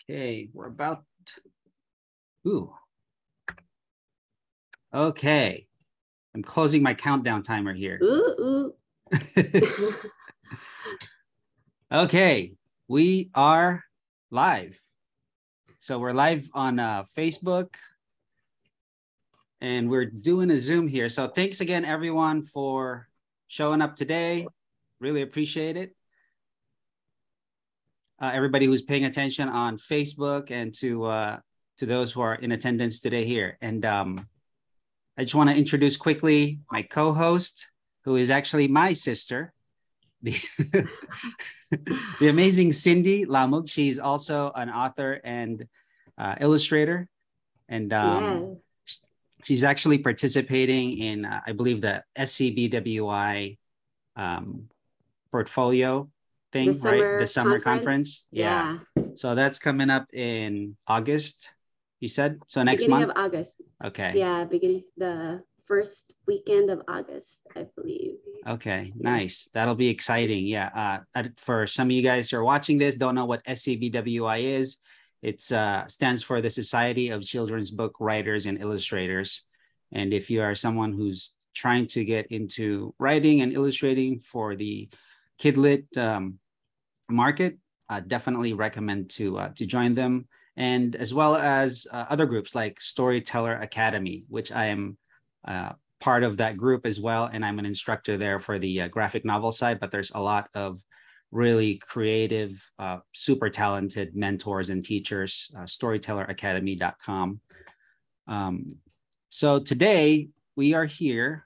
Okay, we're about, ooh. Okay, I'm closing my countdown timer here. Ooh, ooh. Okay, we are live. So we're live on Facebook and we're doing a Zoom here. So thanks again, everyone, for showing up today. Really appreciate it. Everybody who's paying attention on Facebook and to those who are in attendance today here. And I just want to introduce quickly my co-host, who is actually my sister, the, the amazing Cindy Lamug. She's also an author and illustrator. And she's actually participating in, I believe, the SCBWI portfolio thing, right? The summer conference. Yeah. So that's coming up in August, you said? So next month? Beginning of August. Okay. Yeah, the first weekend of August, I believe. Okay, nice. That'll be exciting. Yeah. For some of you guys who are watching this, don't know what SCBWI is. It stands for the Society of Children's Book Writers and Illustrators. And if you are someone who's trying to get into writing and illustrating for the kidlit market, definitely recommend to join them. And as well as other groups like Storyteller Academy, which I am part of that group as well. And I'm an instructor there for the graphic novel side, but there's a lot of really creative, super talented mentors and teachers, storytelleracademy.com. So today we are here.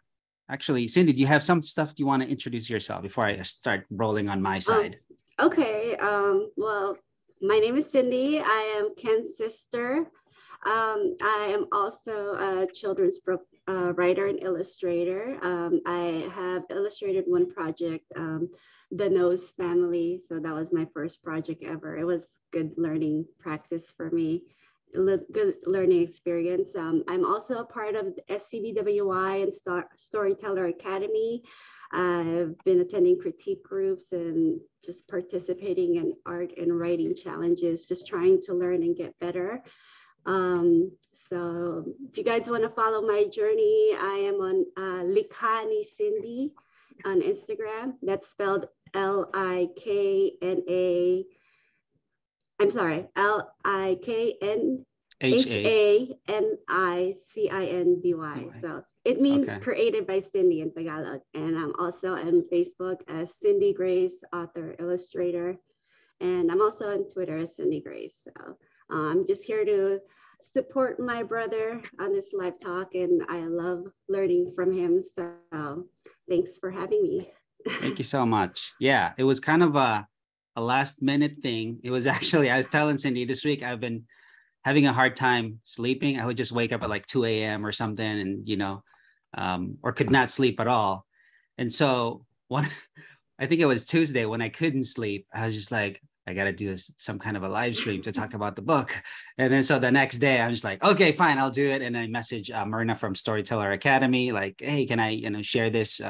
Actually, Cindy, do you have some stuff you want to introduce yourself before I start rolling on my side? Okay. Well, my name is Cindy. I am Ken's sister. I am also a children's book writer and illustrator. I have illustrated one project, The Nose Family. So that was my first project ever. It was good learning practice for me, good learning experience. I'm also a part of the SCBWI and Storyteller Academy. I've been attending critique groups and just participating in art and writing challenges, just trying to learn and get better. So if you guys want to follow my journey, I am on Likhani Cindy on Instagram. That's spelled Likna. I'm sorry, LIKNHANICINDY. So it means created by Cindy in Tagalog. And I'm also on Facebook as Cindy Grace, author, illustrator. And I'm also on Twitter as Cindy Grace. So I'm just here to support my brother on this live talk, and I love learning from him. So thanks for having me. Thank you so much. Yeah, it was kind of a last minute thing. It was actually, I was telling Cindy this week, I've been having a hard time sleeping. I would just wake up at like 2 a.m. or something and, or could not sleep at all. And so I think it was Tuesday when I couldn't sleep, I was just like, I got to do some kind of a live stream to talk about the book. And then so the next day I'm just like, okay, fine, I'll do it. And I message Myrna from Storyteller Academy, like, hey, can I, share this,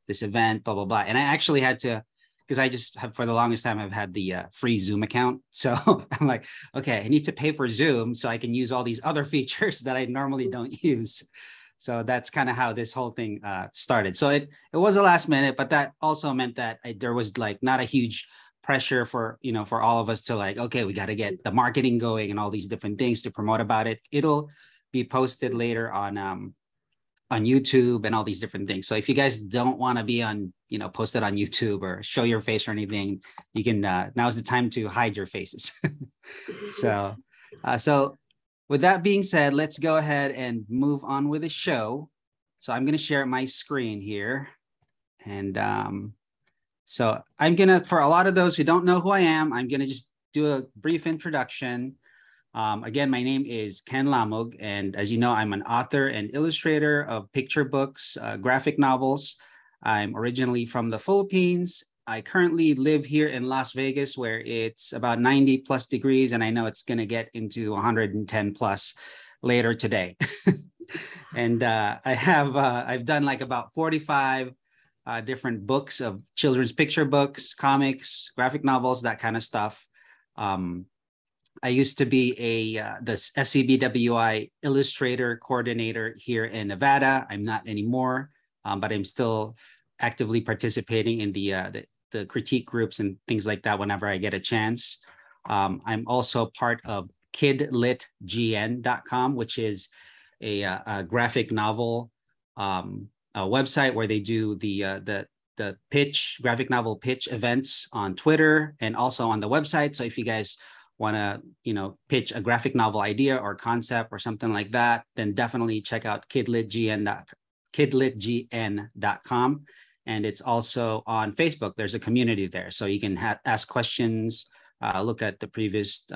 this event, blah, blah, blah. And I actually had to, because I just have, for the longest time, I've had the free Zoom account. So I'm like, okay, I need to pay for Zoom so I can use all these other features that I normally don't use. So that's kind of how this whole thing started. So it was a last minute, but that also meant that there was like not a huge pressure for, for all of us to like, okay, we got to get the marketing going and all these different things to promote about it. It'll be posted later on YouTube and all these different things. So if you guys don't want to be on, posted on YouTube or show your face or anything, you can, now's the time to hide your faces. So with that being said, let's go ahead and move on with the show. So I'm going to share my screen here. And so I'm going to, for a lot of those who don't know who I am, I'm going to just do a brief introduction. Again, my name is Ken Lamug, and as you know, I'm an author and illustrator of picture books, graphic novels. I'm originally from the Philippines. I currently live here in Las Vegas, where it's about 90 plus degrees, and I know it's going to get into 110 plus later today. And I've done like about 45 different books of children's picture books, comics, graphic novels, that kind of stuff. I used to be the SCBWI illustrator coordinator here in Nevada. I'm not anymore, but I'm still actively participating in the critique groups and things like that whenever I get a chance. I'm also part of kidlitgn.com, which is a graphic novel a website where they do the graphic novel pitch events on Twitter and also on the website. So if you guys want to, pitch a graphic novel idea or concept or something like that, then definitely check out kidlitgn.com. And it's also on Facebook. There's a community there. So you can ask questions, look at the previous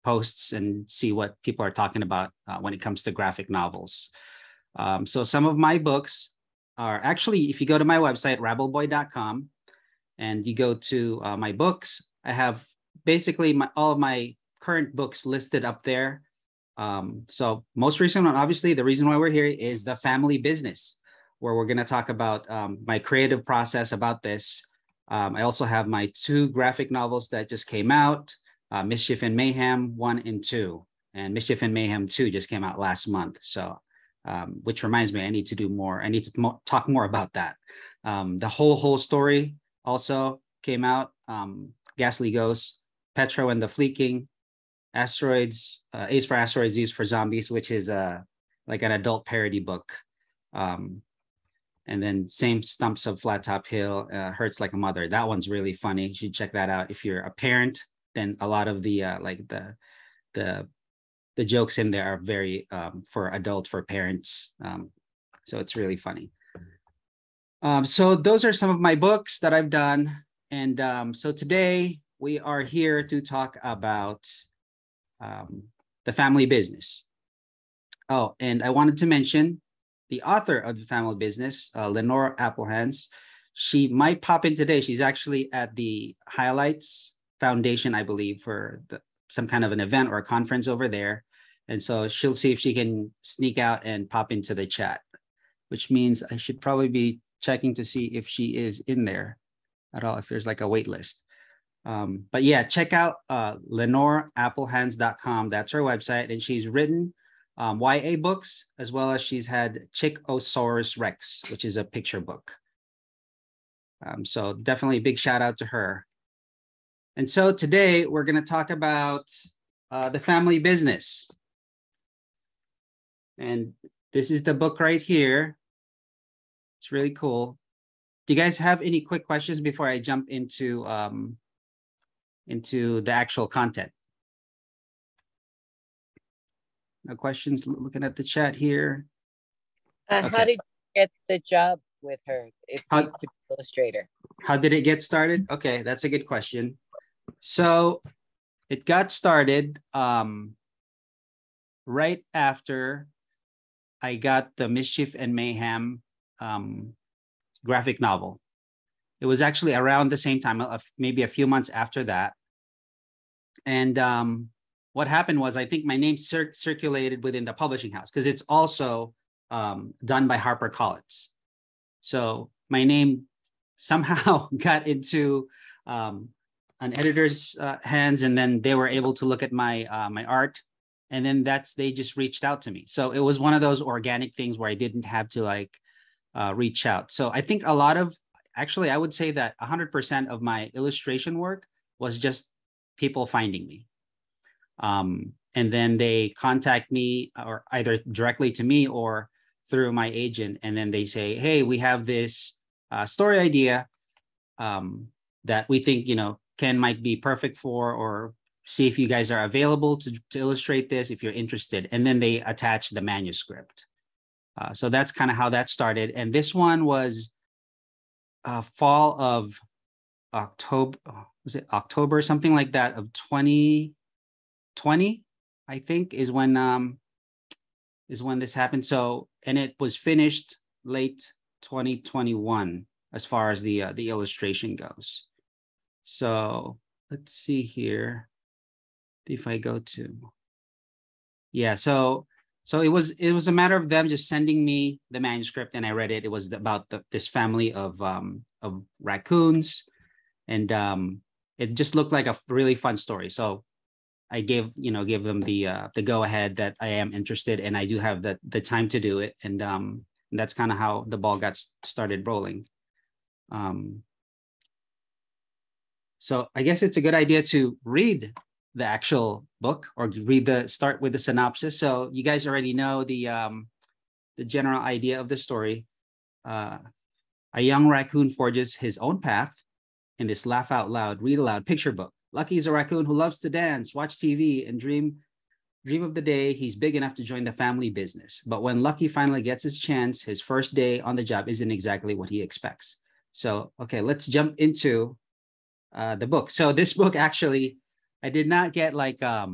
posts and see what people are talking about when it comes to graphic novels. So some of my books are actually, if you go to my website, rabbleboy.com, and you go to my books, I have basically all of my current books listed up there. So most recent one, obviously, the reason why we're here is The Family Business, where we're going to talk about my creative process about this. I also have my 2 graphic novels that just came out, Mischief and Mayhem 1 and 2, and Mischief and Mayhem 2 just came out last month. So, which reminds me, I need to do more. I need to talk more about that. The whole story also came out. Ghastly Ghosts, Petro and the Fleeking, Asteroids, A's for Asteroids, Z's for Zombies, which is like an adult parody book. And then Same Stumps of Flat Top Hill, Hurts Like a Mother. That one's really funny. You should check that out. If you're a parent, then a lot of the the jokes in there are very for adult, for parents. So it's really funny. So those are some of my books that I've done. And so today we are here to talk about The Family Business. Oh, and I wanted to mention the author of The Family Business, Lenore Appelhans. She might pop in today. She's actually at the Highlights Foundation, I believe, for some kind of an event or a conference over there. And so she'll see if she can sneak out and pop into the chat, which means I should probably be checking to see if she is in there at all, if there's like a wait list. But yeah, check out LenoreAppelhans.com. That's her website. And she's written YA books, as well as she's had Chickosaurus Rex, which is a picture book. So definitely a big shout out to her. And so today we're going to talk about The Family Business. And this is the book right here. It's really cool. Do you guys have any quick questions before I jump into the actual content? No questions? Looking at the chat here. Okay. How did you get the job with her if you to be illustrator? How did it get started? Okay, that's a good question. So it got started right after I got the Mischief and Mayhem graphic novel. It was actually around the same time, maybe a few months after that. And what happened was, I think my name circulated within the publishing house because it's also done by HarperCollins. So my name somehow got into an editor's hands, and then they were able to look at my my art, and then they just reached out to me. So it was one of those organic things where I didn't have to reach out. So I think a lot of, actually, I would say that 100% of my illustration work was just people finding me. And then they contact me, or either directly to me or through my agent. And then they say, hey, we have this story idea that we think, Ken might be perfect for, or see if you guys are available to illustrate this if you're interested. And then they attach the manuscript. So that's kind of how that started. And this one was fall of October, was it October, something like that, of 2020, I think, is when this happened. So, and it was finished late 2021 as far as the illustration goes. So let's see here if I go to, yeah. So it was a matter of them just sending me the manuscript, and I read it. It was about this family of raccoons, and it just looked like a really fun story. So I gave them the go ahead that I am interested and I do have the time to do it. And that's kind of how the ball got started rolling. So I guess it's a good idea to read the actual book or start with the synopsis. So you guys already know the general idea of the story. A young raccoon forges his own path in this laugh out loud, read aloud picture book. Lucky is a raccoon who loves to dance, watch TV, and dream of the day he's big enough to join the family business. But when Lucky finally gets his chance, his first day on the job isn't exactly what he expects. So, okay, let's jump into the book. So this book, actually, I did not get like a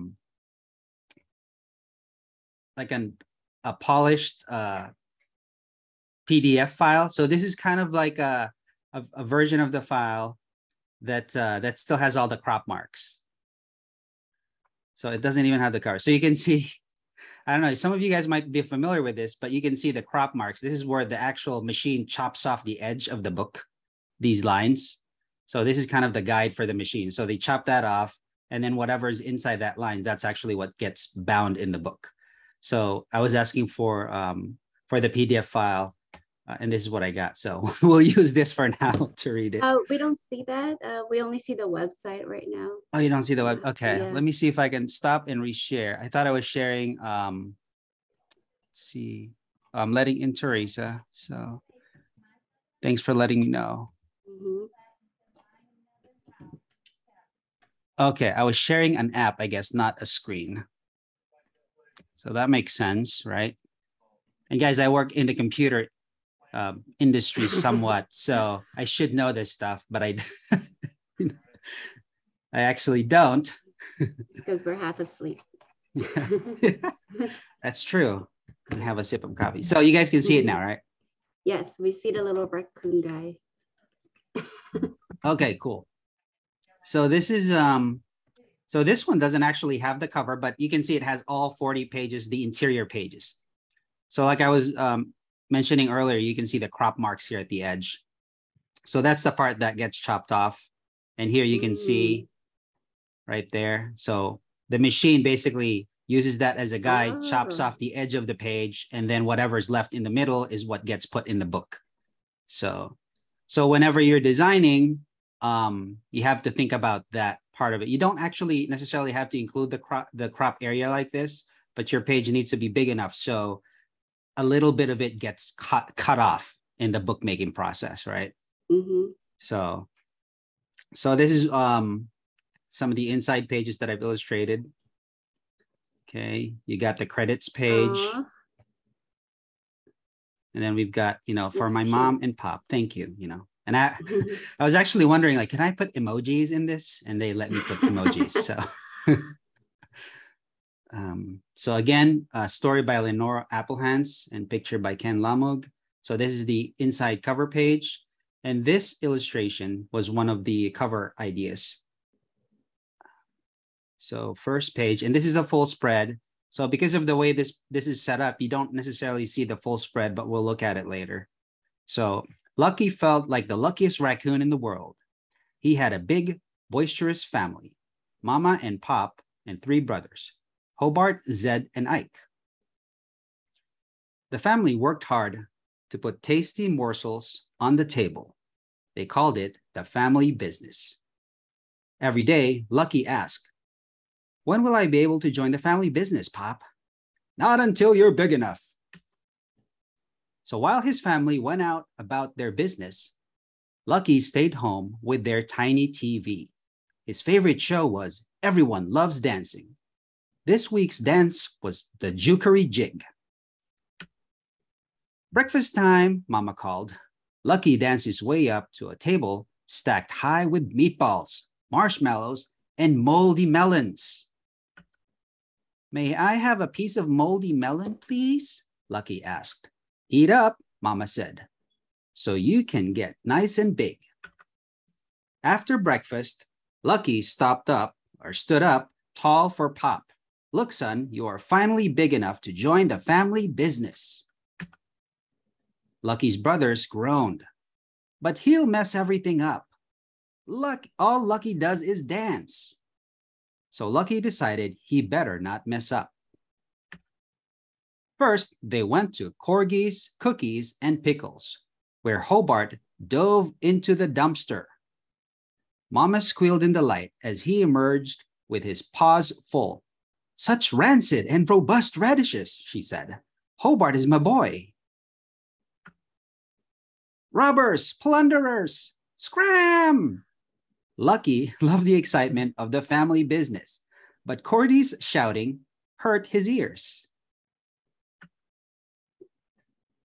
polished PDF file. So this is kind of like a version of the file that still has all the crop marks. So it doesn't even have the cover. So you can see, I don't know, some of you guys might be familiar with this, but you can see the crop marks. This is where the actual machine chops off the edge of the book, these lines. So this is kind of the guide for the machine. So they chop that off, and then whatever's inside that line, that's actually what gets bound in the book. So I was asking for the PDF file, and this is what I got. So we'll use this for now to read it. We don't see that. We only see the website right now. Oh, you don't see the web? Okay, Yeah. let me see if I can stop and reshare. I thought I was sharing. Let's see. I'm letting in Teresa. So thanks for letting me know. Mm-hmm. Okay, I was sharing an app, I guess, not a screen. So that makes sense, right? And guys, I work in the computer industry somewhat, so I should know this stuff, but I actually don't. Because we're half asleep. Yeah. That's true. And have a sip of coffee. So you guys can see it now, right? Yes, we see the little raccoon guy. Okay, cool. So this is so this one doesn't actually have the cover, but you can see it has all 40 pages, the interior pages. So like I was mentioning earlier, you can see the crop marks here at the edge. So that's the part that gets chopped off. And here you can see right there. So the machine basically uses that as a guide, chops off the edge of the page, and then whatever's left in the middle is what gets put in the book. So whenever you're designing, you have to think about that part of it. You don't actually necessarily have to include the crop area like this, but your page needs to be big enough so a little bit of it gets cut off in the bookmaking process, right? Mm-hmm. So this is some of the inside pages that I've illustrated. Okay, you got the credits page. Aww. And then we've got, for my mom and pop, thank you, And I was actually wondering, like, can I put emojis in this? And they let me put emojis. So again, a story by Lenore Appelhans and picture by Ken Lamug. So this is the inside cover page. And this illustration was one of the cover ideas. So first page, and this is a full spread. So because of the way this is set up, you don't necessarily see the full spread, but we'll look at it later. So Lucky felt like the luckiest raccoon in the world. He had a big, boisterous family, Mama and Pop and 3 brothers, Hobart, Zed, and Ike. The family worked hard to put tasty morsels on the table. They called it the family business. Every day, Lucky asked, "When will I be able to join the family business, Pop?" "Not until you're big enough." So while his family went out about their business, Lucky stayed home with their tiny TV. His favorite show was Everyone Loves Dancing. This week's dance was the Jukery Jig. "Breakfast time," Mama called. Lucky danced his way up to a table stacked high with meatballs, marshmallows, and moldy melons. "May I have a piece of moldy melon, please?" Lucky asked. "Eat up," Mama said, "so you can get nice and big." After breakfast, Lucky stood up tall for Pop. "Look, son, you are finally big enough to join the family business." Lucky's brothers groaned. "But he'll mess everything up. All Lucky does is dance." so Lucky decided he better not mess up. First, they went to Corgis, Cookies, and Pickles, where Hobart dove into the dumpster. Mama squealed in delight as he emerged with his paws full. Such rancid and robust radishes, she said. Hobart is my boy. Robbers, plunderers, scram! Lucky loved the excitement of the family business, but Cordy's shouting hurt his ears.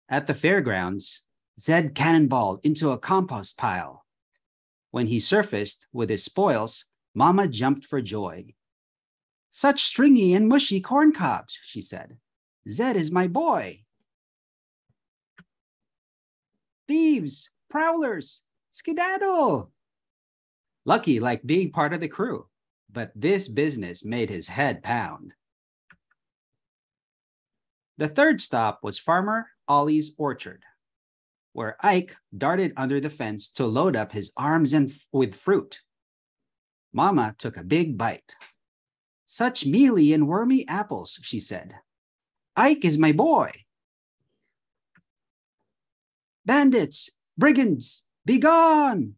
At the fairgrounds, Zed cannonballed into a compost pile. When he surfaced with his spoils, Mama jumped for joy. Such stringy and mushy corn cobs, she said. Zed is my boy. Thieves, prowlers, skedaddle. Lucky liked being part of the crew, but this business made his head pound. The third stop was Farmer Ollie's orchard, where Ike darted under the fence to load up his arms with fruit. Mama took a big bite. Such mealy and wormy apples, she said. Ike is my boy. Bandits, brigands, be gone!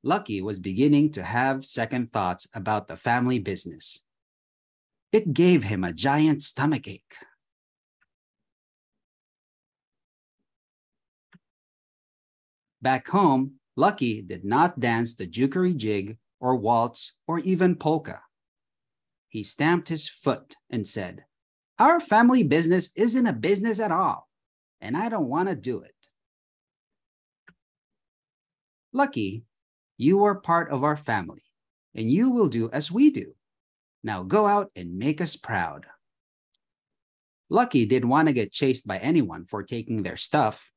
Lucky was beginning to have second thoughts about the family business. It gave him a giant stomachache. Back home, Lucky did not dance the jukery jig or waltz or even polka. He stamped his foot and said, Our family business isn't a business at all, and I don't want to do it. Lucky, you are part of our family, and you will do as we do. Now go out and make us proud. Lucky didn't want to get chased by anyone for taking their stuff,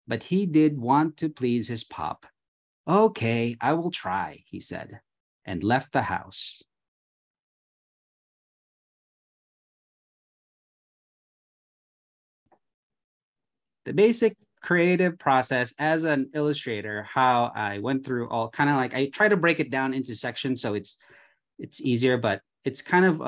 but he did want to please his pop. Okay, I will try, he said, and left the house. The basic creative process as an illustrator, how I went through all kind of like, I try to break it down into sections so it's easier, but it's kind of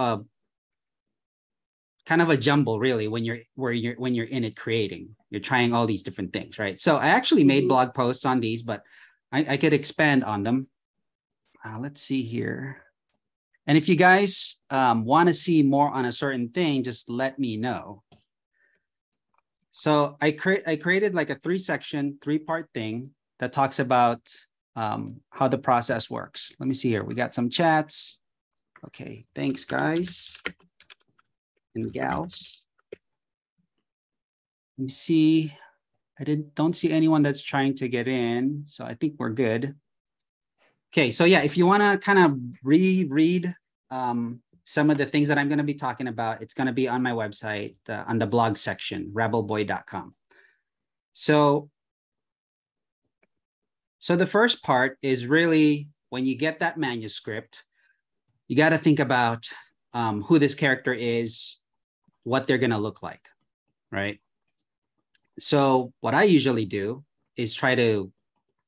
a jumble really when you're in it creating. You're trying all these different things, right? So I actually made blog posts on these, but I could expand on them. Let's see here. And if you guys want to see more on a certain thing, just let me know. So I created like a 3-part thing that talks about how the process works. Let me see here. We got some chats. Okay, thanks guys and gals. Let me see. I don't see anyone that's trying to get in, so I think we're good. Okay, so yeah, if you want to kind of reread some of the things that I'm going to be talking about, it's going to be on my website on the blog section, rebelboy.com. So the first part is really when you get that manuscript, you got to think about who this character is, what they're going to look like, right? So what I usually do is try to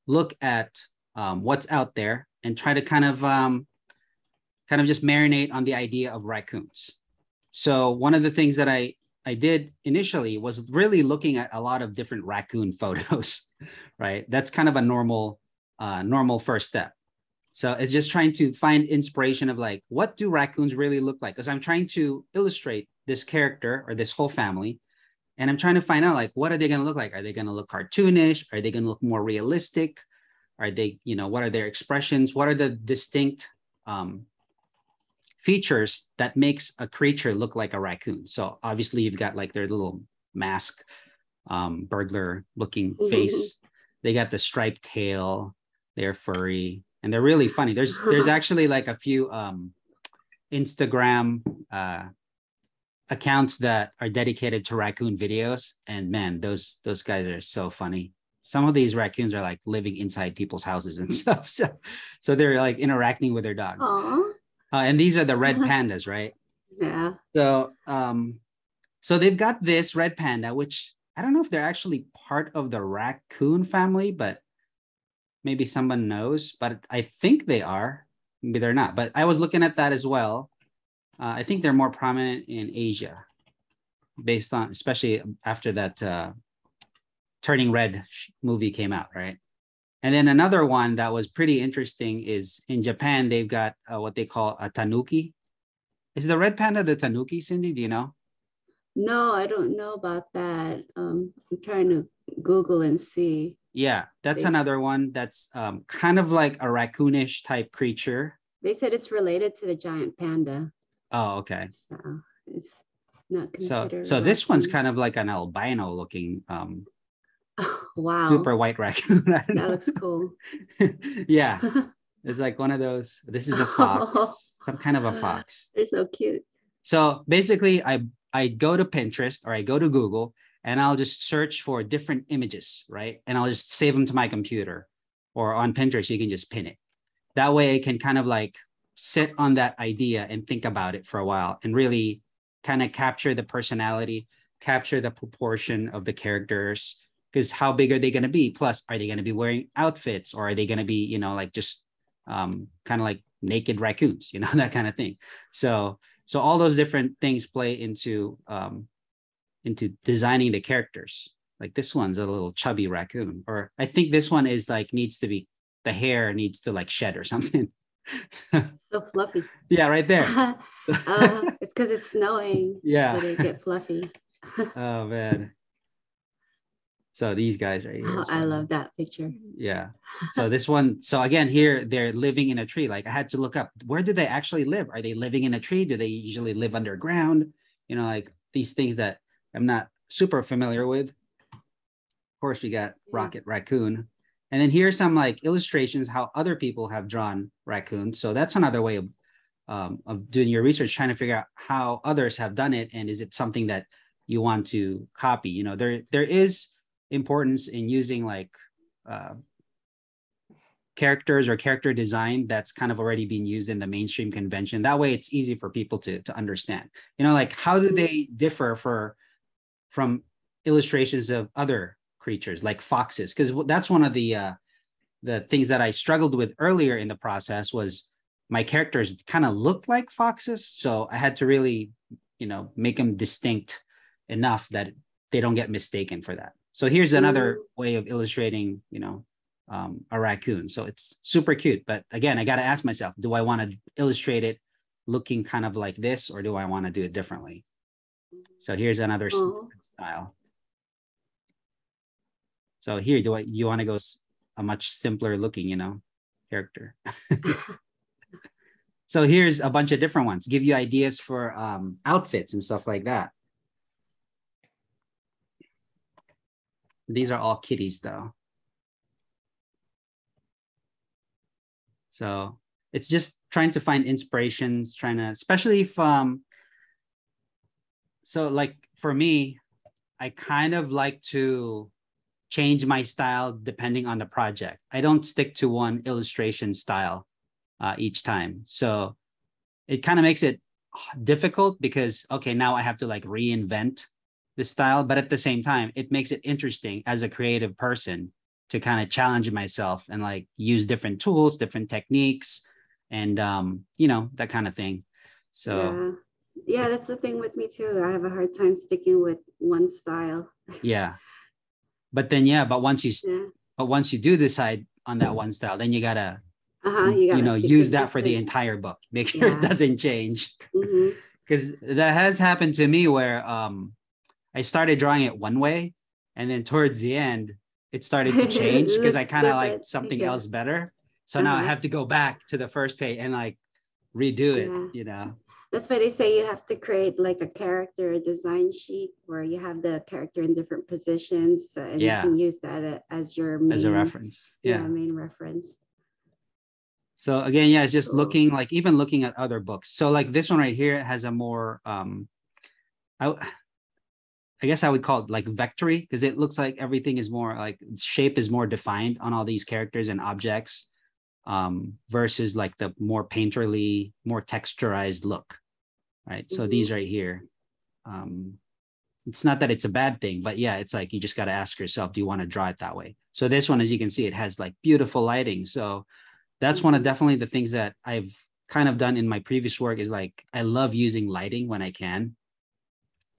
look at what's out there and try to kind of just marinate on the idea of raccoons. So one of the things that I did initially was really looking at a lot of different raccoon photos, right? That's kind of a normal first step. So it's just trying to find inspiration of like, what do raccoons really look like? Because I'm trying to illustrate this character or this whole family. And I'm trying to find out like, what are they going to look like? Are they going to look cartoonish? Are they going to look more realistic? Are they, what are their expressions? What are the distinct features that makes a creature look like a raccoon? So obviously you've got like their little mask, burglar looking face. They got the striped tail, they're furry, and they're really funny. There's actually like a few Instagram accounts that are dedicated to raccoon videos. And man, those guys are so funny. Some of these raccoons are like living inside people's houses and stuff. So they're like interacting with their dog. And these are the red pandas, right? Yeah. So they've got this red panda, which I don't know if they're actually part of the raccoon family, but maybe someone knows, but I think they are. Maybe they're not. But I was looking at that as well. I think they're more prominent in Asia, based on, especially after that Turning Red movie came out, right? And then another one that was pretty interesting is in Japan, they've got what they call a tanuki. Is the red panda the tanuki, Cindy? Do you know? No, I don't know about that. I'm trying to Google and see. Yeah, that's another one that's kind of like a raccoonish type creature. They said it's related to the giant panda. Oh, okay. So it's not So considered. this one's kind of like an albino looking oh, wow. super white raccoon. That looks cool. Yeah. It's like one of those. This is a fox, some kind of a fox. They're so cute. So basically, I go to Pinterest or I go to Google and I'll just search for different images, right? And I'll just save them to my computer, or on Pinterest, you can just pin it. That way I can kind of like sit on that idea and think about it for a while and really kind of capture the personality, capture the proportion of the characters, because how big are they going to be? Plus, are they going to be wearing outfits, or are they going to be, like just kind of like naked raccoons, that kind of thing. So all those different things play into designing the characters. Like this one's a little chubby raccoon, or I think this one is like the hair needs to like shed or something. So fluffy. Yeah, right there. It's because it's snowing. Yeah. So they get fluffy. Oh man. So these guys right here. Oh, I love that picture. Yeah. So this one, so again, here they're living in a tree. Like I had to look up, where do they actually live? Are they living in a tree? Do they usually live underground? Like these things that I'm not super familiar with. Of course, we got Rocket Raccoon. And then here's some like illustrations, how other people have drawn raccoons. So that's another way of doing your research, trying to figure out how others have done it. And is it something that you want to copy? There is importance in using like characters or character design that's kind of already being used in the mainstream convention. That way it's easy for people to understand, like how do they differ from illustrations of other creatures like foxes? Because that's one of the things that I struggled with earlier in the process was my characters kind of looked like foxes. So I had to really, make them distinct enough that they don't get mistaken for that. So here's another way of illustrating, a raccoon. So it's super cute. But again, I got to ask myself, do I want to illustrate it looking kind of like this, or do I want to do it differently? So here's another style. So here, you want to go a much simpler looking, character. So here's a bunch of different ones, give you ideas for outfits and stuff like that. These are all kitties though. So it's just trying to find inspirations, especially if, so like for me, I kind of like to change my style depending on the project. I don't stick to one illustration style each time. So it kind of makes it difficult because, okay, now I have to like reinvent the style, but at the same time, it makes it interesting as a creative person to kind of challenge myself and like use different tools, different techniques, and that kind of thing. So yeah, that's the thing with me too. I have a hard time sticking with one style. Yeah, but then once you do decide on that one style, then you gotta use that for the entire book. Make sure it doesn't change, because that has happened to me where I started drawing it one way, and then towards the end, it started to change because I kind of liked something else better. So now I have to go back to the first page and like redo it, That's why they say you have to create like a character design sheet where you have the character in different positions, and you can use that as your main reference. Main reference. So again, it's just looking at other books. So like this one right here has a more I guess I would call it like vectory, because it looks like everything is more like shape is more defined on all these characters and objects, versus like the more painterly, more texturized look, right? So these right here, it's not that it's a bad thing, but yeah, it's like you just got to ask yourself, do you want to draw it that way? So this one, as you can see, it has like beautiful lighting. So that's one of definitely the things that I've kind of done in my previous work is like, I love using lighting when I can.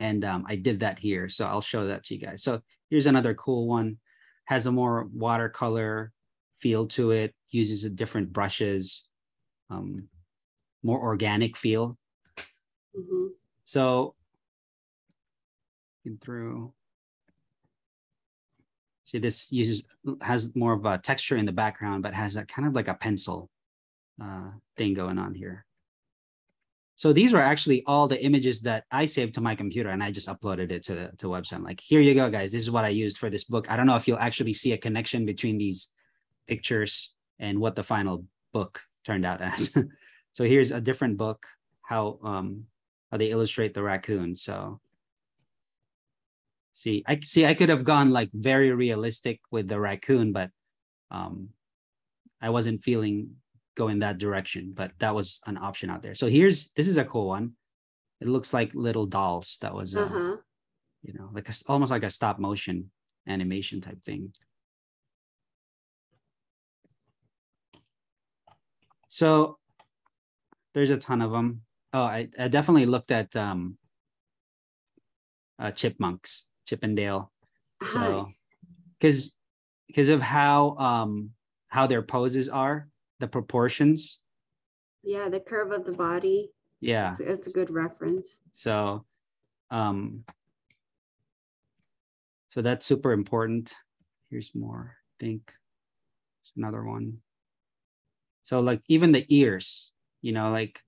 And I did that here. So I'll show that to you guys. So here's another cool one. Has a more watercolor feel to it, uses a different brushes, more organic feel. So through, see, this has more of a texture in the background, but has a kind of like a pencil thing going on here. So these were actually all the images that I saved to my computer, and I just uploaded it to the website. I'm like, here you go, guys. This is what I used for this book. I don't know if you'll actually see a connection between these pictures and what the final book turned out as. So here's a different book, how they illustrate the raccoon. So I could have gone like very realistic with the raccoon, but I wasn't feeling go in that direction, but that was an option out there. So this is a cool one. It looks like little dolls. That was, you know, like almost like a stop motion animation type thing. So there's a ton of them. Oh, I definitely looked at chipmunks, Chip and Dale. So because of how their poses are, the proportions. Yeah, the curve of the body. Yeah, it's a good reference. So so that's super important. Here's more, I think. There's another one. So like even the ears, you know, like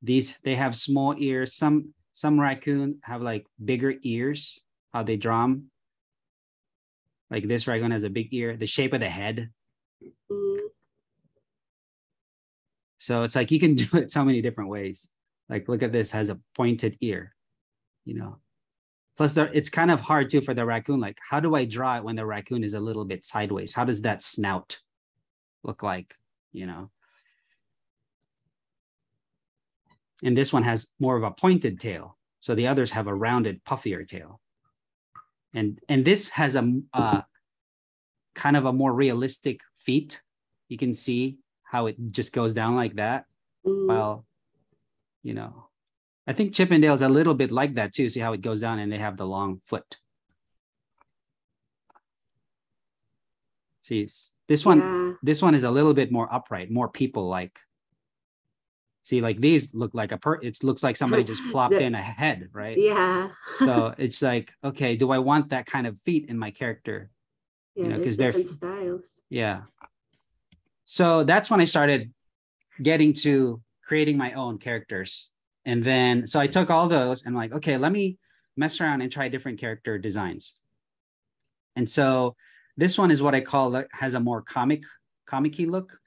these, they have small ears. Some raccoon have like bigger ears, how they draw them. Like this raccoon has a big ear, the shape of the head. So it's like you can do it so many different ways. Like look at this, has a pointed ear, you know. Plus it's kind of hard too for the raccoon. Like how do I draw it when the raccoon is a little bit sideways? How does that snout look like, you know? And this one has more of a pointed tail. So the others have a rounded, puffier tail. And this has a kind of a more realistic feet. You can see how it just goes down like that. While, you know, I think Chip and Dale's a little bit like that too. See how it goes down and they have the long foot. See, this one is a little bit more upright, more people-like. See, like these look like it looks like somebody just plopped in a head, right? Yeah. So it's like, okay, do I want that kind of feet in my character? Yeah, you know, because they're different styles. Yeah. So that's when I started getting to creating my own characters. And then, so I took all those and like, okay, let me mess around and try different character designs. And so this one is what I call, has a more comic-y look,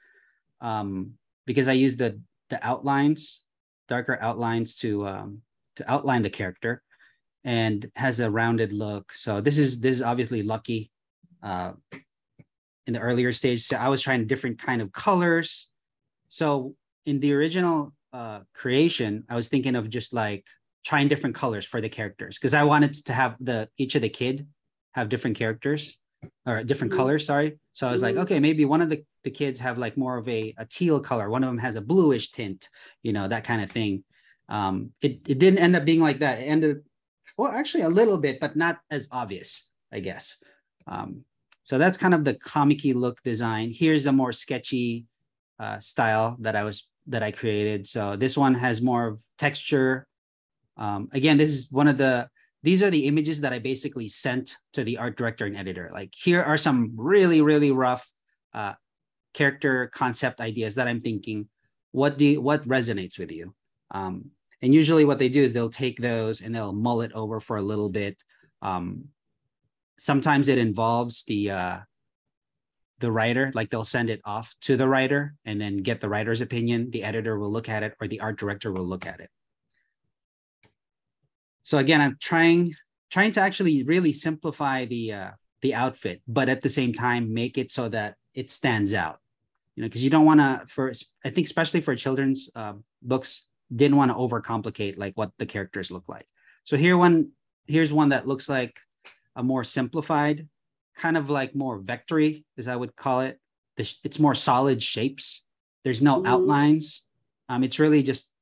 because I use the outlines, darker outlines to outline the character, and has a rounded look. So this is obviously Lucky in the earlier stage. So I was trying different kind of colors. So in the original creation, I was thinking of just like trying different colors for the characters, because I wanted to have each of the kid have different characters or different colors, sorry. So I was like, okay, maybe one of the kids have like more of a teal color. One of them has a bluish tint, you know, that kind of thing. It didn't end up being like that. It ended, well, actually a little bit, but not as obvious, I guess. So that's kind of the comic-y look design. Here's a more sketchy style that I created. So this one has more of texture. Again, this is these are the images that I basically sent to the art director and editor. Like here are some really, really rough character concept ideas that I'm thinking, what resonates with you? And usually what they do is they'll take those and they'll mull it over for a little bit. Sometimes it involves the writer, like they'll send it off to the writer and then get the writer's opinion. The editor will look at it, or the art director will look at it. So again, I'm trying to actually really simplify the outfit, but at the same time make it so that it stands out. You know, because you don't want to, I think especially for children's books, didn't want to overcomplicate like what the characters look like. So here, when here's one that looks like a more simplified, kind of like more vectory, as I would call it. It's more solid shapes. There's no outlines. It's really just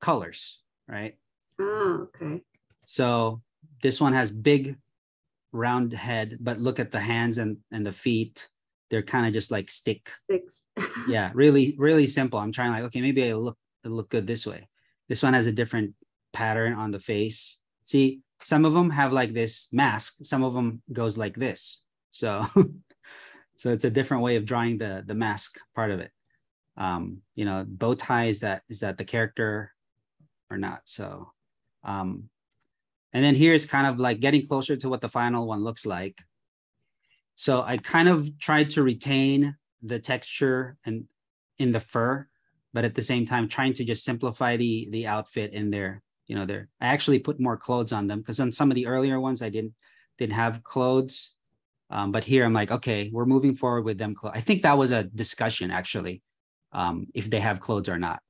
colors, right? Oh, okay. So this one has big round head, but look at the hands and the feet. They're kind of just like sticks. Yeah, really, really simple. I'm trying like, okay, maybe it'll look good this way. This one has a different pattern on the face. See, some of them have like this mask. Some of them goes like this. So, so it's a different way of drawing the mask part of it. You know, bow tie, is that the character or not? So, and then here's kind of like getting closer to what the final one looks like. So I kind of tried to retain the texture and in the fur, but at the same time trying to just simplify the outfit in there. You know, I actually put more clothes on them because on some of the earlier ones I didn't have clothes. But here I'm like, okay, we're moving forward with them. I think that was a discussion actually, if they have clothes or not.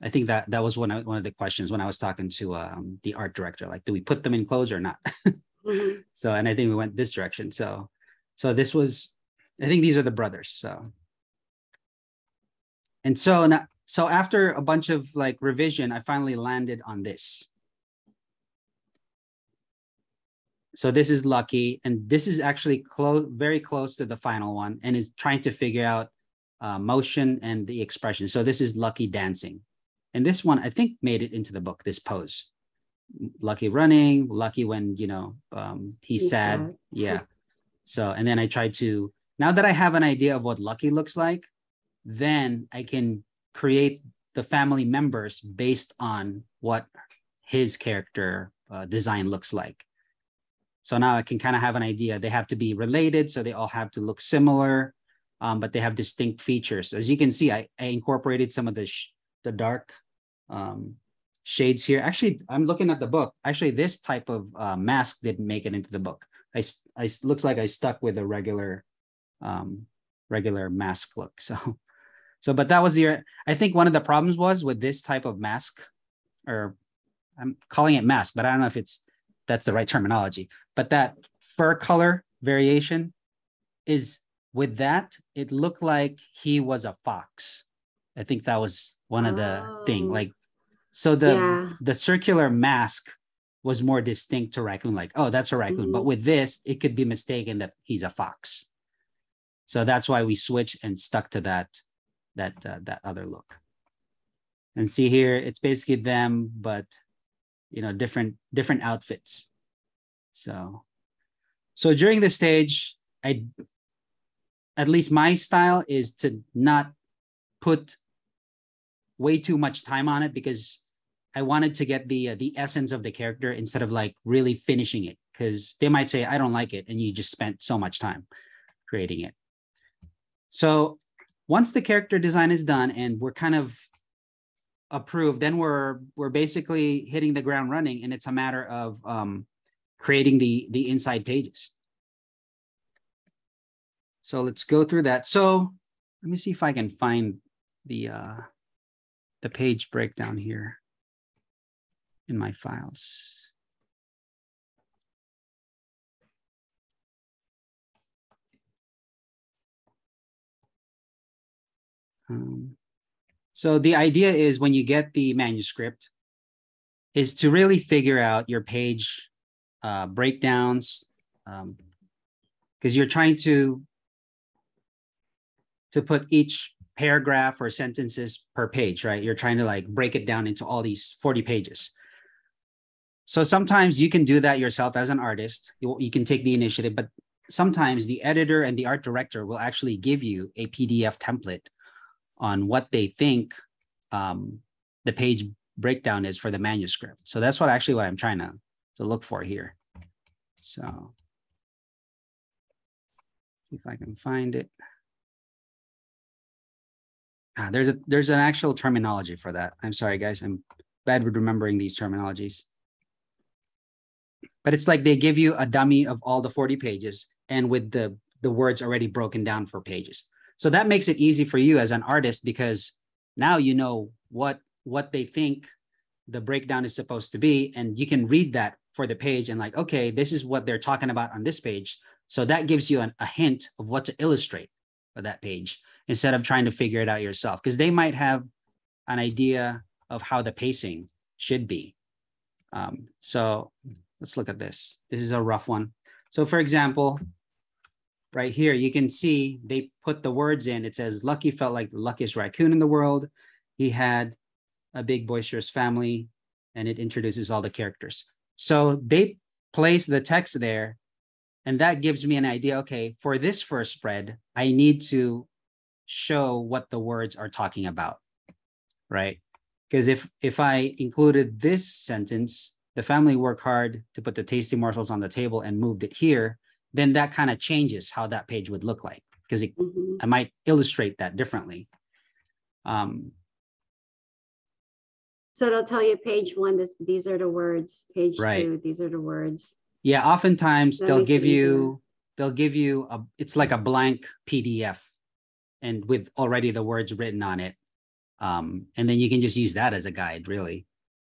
I think that was one of the questions when I was talking to the art director, like, do we put them in clothes or not? So, and I think we went this direction. So this was, I think these are the brothers. So, and so now, so after a bunch of like revision, I finally landed on this. So this is Lucky, and this is actually very close to the final one, and is trying to figure out motion and the expression. So this is Lucky dancing. And this one, I think, made it into the book, this pose. Lucky running, Lucky when, you know, he's sad. Yeah. So, and then I tried to, now that I have an idea of what Lucky looks like, then I can create the family members based on what his character design looks like. So now I can kind of have an idea. They have to be related, so they all have to look similar, but they have distinct features. As you can see, I incorporated some of the dark shades here. Actually, I'm looking at the book. Actually, this type of mask didn't make it into the book. I looks like I stuck with a regular mask look. So, but that was I think one of the problems was with this type of mask, or I'm calling it mask, but I don't know if that's the right terminology. But that fur color variation is with that, it looked like he was a fox. I think that was one of the thing. Like, so the circular mask was more distinct to raccoon, like, oh, that's a raccoon. But with this, it could be mistaken that he's a fox. So that's why we switched and stuck to that other look. And see here, it's basically them, but you know, different outfits. So during this stage, at least my style is to not put way too much time on it, because I wanted to get the essence of the character instead of like really finishing it, because they might say, I don't like it, and you just spent so much time creating it. So once the character design is done and we're kind of approved, then we're basically hitting the ground running, and it's a matter of creating the inside pages. So let's go through that. So let me see if I can find the page breakdown here in my files. So the idea is, when you get the manuscript, is to really figure out your page breakdowns, because you're trying to put each paragraph or sentences per page, right? You're trying to like break it down into all these 40 pages. So sometimes you can do that yourself as an artist. You can take the initiative, but sometimes the editor and the art director will actually give you a PDF template on what they think the page breakdown is for the manuscript. So that's what I'm trying to look for here. So if I can find it. There's an actual terminology for that. I'm sorry, guys. I'm bad with remembering these terminologies. But it's like they give you a dummy of all the 40 pages and with the words already broken down for pages. So that makes it easy for you as an artist, because now you know what they think the breakdown is supposed to be. And you can read that for the page and like, okay, this is what they're talking about on this page. So that gives you a hint of what to illustrate for that page instead of trying to figure it out yourself, because they might have an idea of how the pacing should be. So let's look at this. This is a rough one. So for example, right here, you can see they put the words in. It says, Lucky felt like the luckiest raccoon in the world. He had a big boisterous family, and it introduces all the characters. So they place the text there, and that gives me an idea. Okay, for this first spread, I need to show what the words are talking about, right? Because if I included this sentence, the family worked hard to put the tasty morsels on the table and moved it here, then that kind of changes how that page would look like, because I might illustrate that differently. So it'll tell you page 1, these are the words. Page right. 2, these are the words. Yeah, oftentimes they'll give you it's like a blank PDF, and with already the words written on it. And then you can just use that as a guide, really.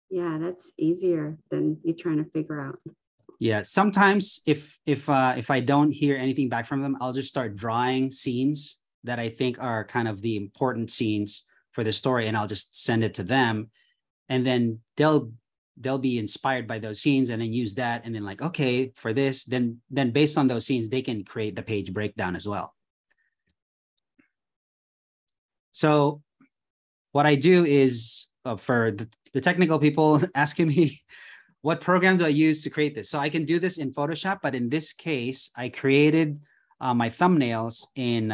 Yeah, that's easier than you trying to figure out. Yeah, sometimes if I don't hear anything back from them, I'll just start drawing scenes that I think are kind of the important scenes for the story, and I'll just send it to them. And then they'll be inspired by those scenes and then use that. And then like, okay, for this, then based on those scenes, they can create the page breakdown as well. So what I do is for the technical people asking me, what program do I use to create this? So I can do this in Photoshop, but in this case, I created my thumbnails in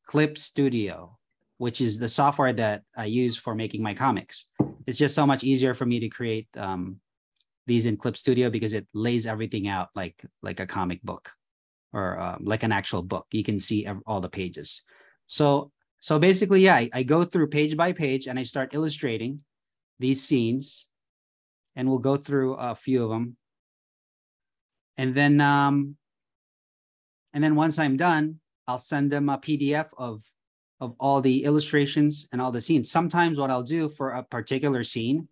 Clip Studio, which is the software that I use for making my comics. It's just so much easier for me to create these in Clip Studio because it lays everything out like a comic book or like an actual book. You can see all the pages. So basically, yeah, I go through page by page and I start illustrating these scenes, and we'll go through a few of them. And then once I'm done, I'll send them a PDF of all the illustrations and all the scenes. Sometimes what I'll do for a particular scene,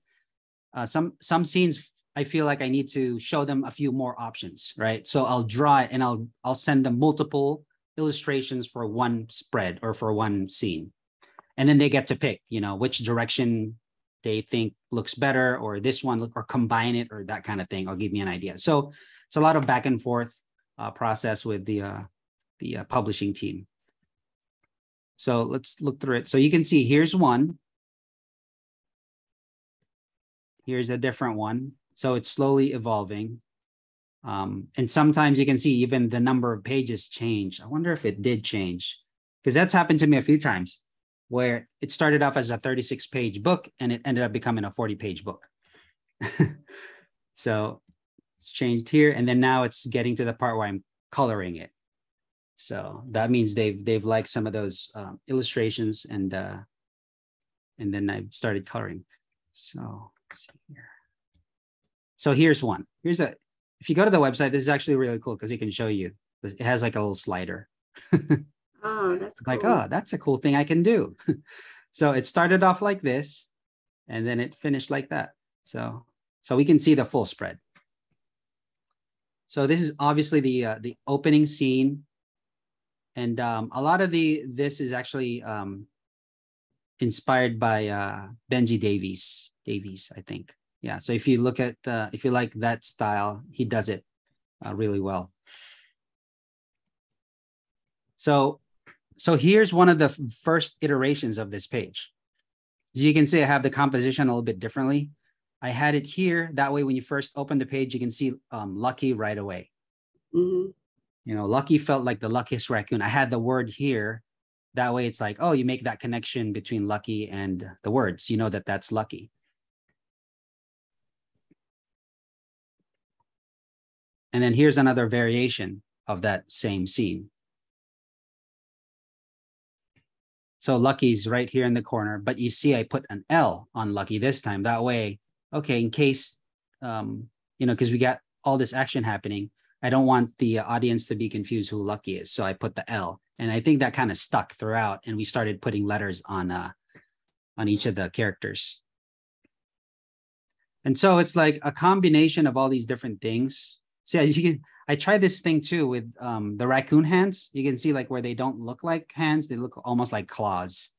some scenes I feel like I need to show them a few more options, right? So I'll draw it and I'll send them multiple illustrations for one spread or for one scene. And then they get to pick, which direction they think looks better, or this one, or combine it, or that kind of thing, or give me an idea. So it's a lot of back and forth process with the publishing team. So let's look through it. So you can see here's one. Here's a different one. So it's slowly evolving. And sometimes you can see even the number of pages change. I wonder if it did change, because that's happened to me a few times where it started off as a 36-page book and it ended up becoming a 40-page book. So it's changed here. And then now it's getting to the part where I'm coloring it. So that means they've liked some of those illustrations, and then I started coloring. So let's see here. So here's one. If you go to the website, this is actually really cool because it can show you. It has like a little slider. Oh, that's cool. Like, oh, that's a cool thing I can do. So it started off like this, and then it finished like that. So we can see the full spread. So this is obviously the opening scene. And a lot of this is actually inspired by Benji Davies, I think. Yeah. So if you look at if you like that style, he does it really well. So here's one of the first iterations of this page. As you can see, I have the composition a little bit differently. I had it here. That way, when you first open the page, you can see Lucky right away. Mm-hmm. Lucky felt like the luckiest raccoon. I had the word here. That way it's like, oh, you make that connection between Lucky and the words. You know that that's Lucky. And then here's another variation of that same scene. So Lucky's right here in the corner, but you see I put an L on Lucky this time. That way, okay, in case, because we got all this action happening, I don't want the audience to be confused who Lucky is. So I put the L, and I think that kind of stuck throughout, and we started putting letters on each of the characters. And so it's like a combination of all these different things. See, as you can, I tried this thing too with the raccoon hands. You can see like where they don't look like hands, they look almost like claws.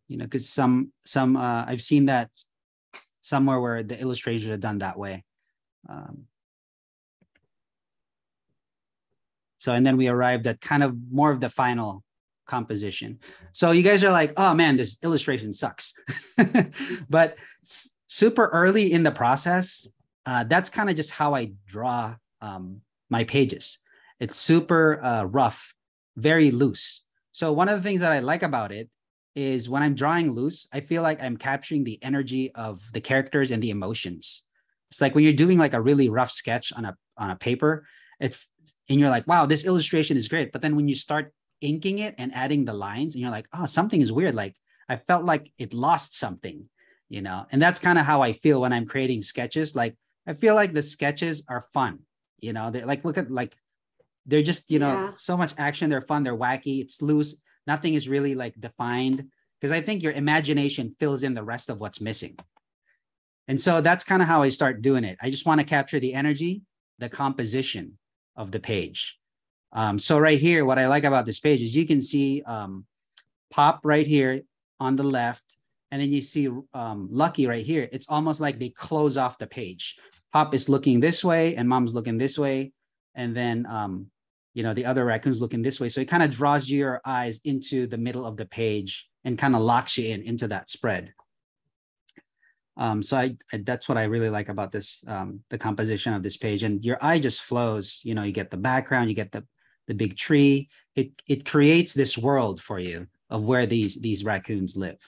You know, because some I've seen that somewhere where the illustrators are done that way. So, and then we arrived at kind of more of the final composition. So you guys are like, oh man, this illustration sucks. But super early in the process, that's kind of just how I draw my pages. It's super rough, very loose. So one of the things that I like about it is when I'm drawing loose, I feel like I'm capturing the energy of the characters and the emotions. It's like when you're doing like a really rough sketch on a paper, and you're like, wow, this illustration is great. But then when you start inking it and adding the lines, and you're like, oh, something is weird. Like I felt like it lost something, you know? And that's kind of how I feel when I'm creating sketches. Like I feel like the sketches are fun, you know? They're like, look at like, they're just, you know, so much action. They're fun. They're wacky. It's loose. Nothing is really like defined, because I think your imagination fills in the rest of what's missing. And so that's kind of how I start doing it. I just want to capture the energy, the composition of the page. So right here, what I like about this page is you can see Pop right here on the left, and then you see Lucky right here. It's almost like they close off the page. Pop is looking this way and Mom's looking this way. And then you know, the other raccoon's looking this way. So it kind of draws your eyes into the middle of the page and kind of locks you into that spread. So that's what I really like about this, the composition of this page. And your eye just flows, you know, you get the background, you get the big tree. It creates this world for you of where these raccoons live.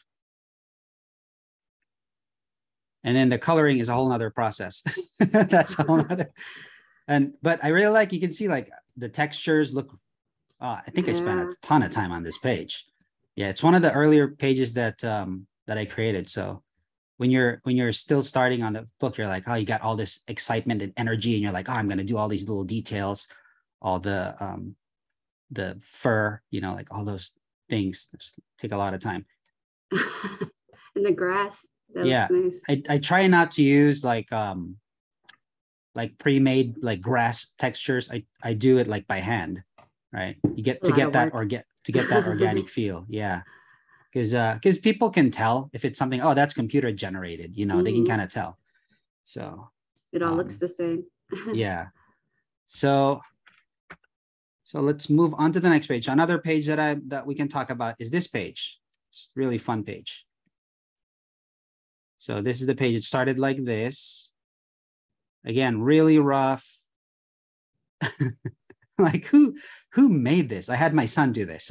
And then the coloring is a whole nother process. That's a whole nother. But I really like, you can see like the textures look, I think I spent a ton of time on this page. Yeah, it's one of the earlier pages that that I created. So when you're still starting on the book, you're like, oh, you got all this excitement and energy, and you're like, oh, I'm gonna do all these little details, all the fur, you know, like all those things take a lot of time. And the grass. Yeah, nice. I try not to use like pre-made like grass textures. I do it like by hand, right? You get to get that organic feel. Yeah, because people can tell if it's something, oh, that's computer generated, you know, they can kind of tell. So it all looks the same. Yeah. So let's move on to the next page. Another page that we can talk about is this page. It's a really fun page. So this is the page. It started like this. Again, really rough. Like who made this? I had my son do this.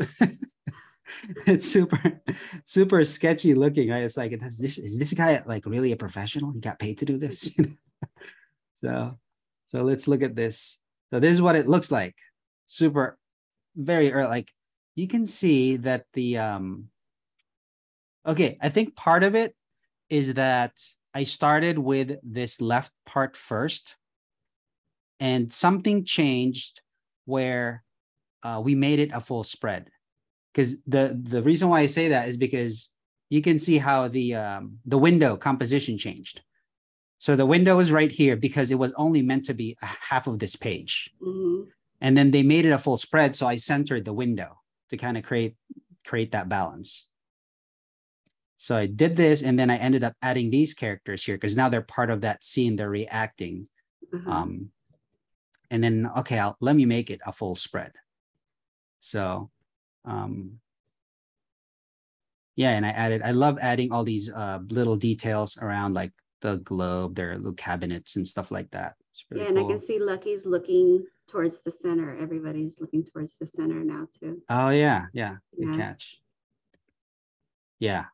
It's super sketchy looking, right? It's like, is this guy like really a professional? He got paid to do this. So let's look at this. So this is what it looks like. Super, very early. Like you can see that the okay, I think part of it is that I started with this left part first, and something changed where we made it a full spread. Because the reason why I say that is because you can see how the window composition changed. So the window is right here because it was only meant to be a half of this page. Mm-hmm. And then they made it a full spread, so I centered the window to kind of create that balance. So I did this, and then I ended up adding these characters here because now they're part of that scene. They're reacting. Mm-hmm. And then, okay, let me make it a full spread. So, yeah, and I love adding all these little details around like the globe, their little cabinets and stuff like that. It's really cool. I can see Lucky's looking towards the center. Everybody's looking towards the center now too. Oh yeah. Good catch. Yeah.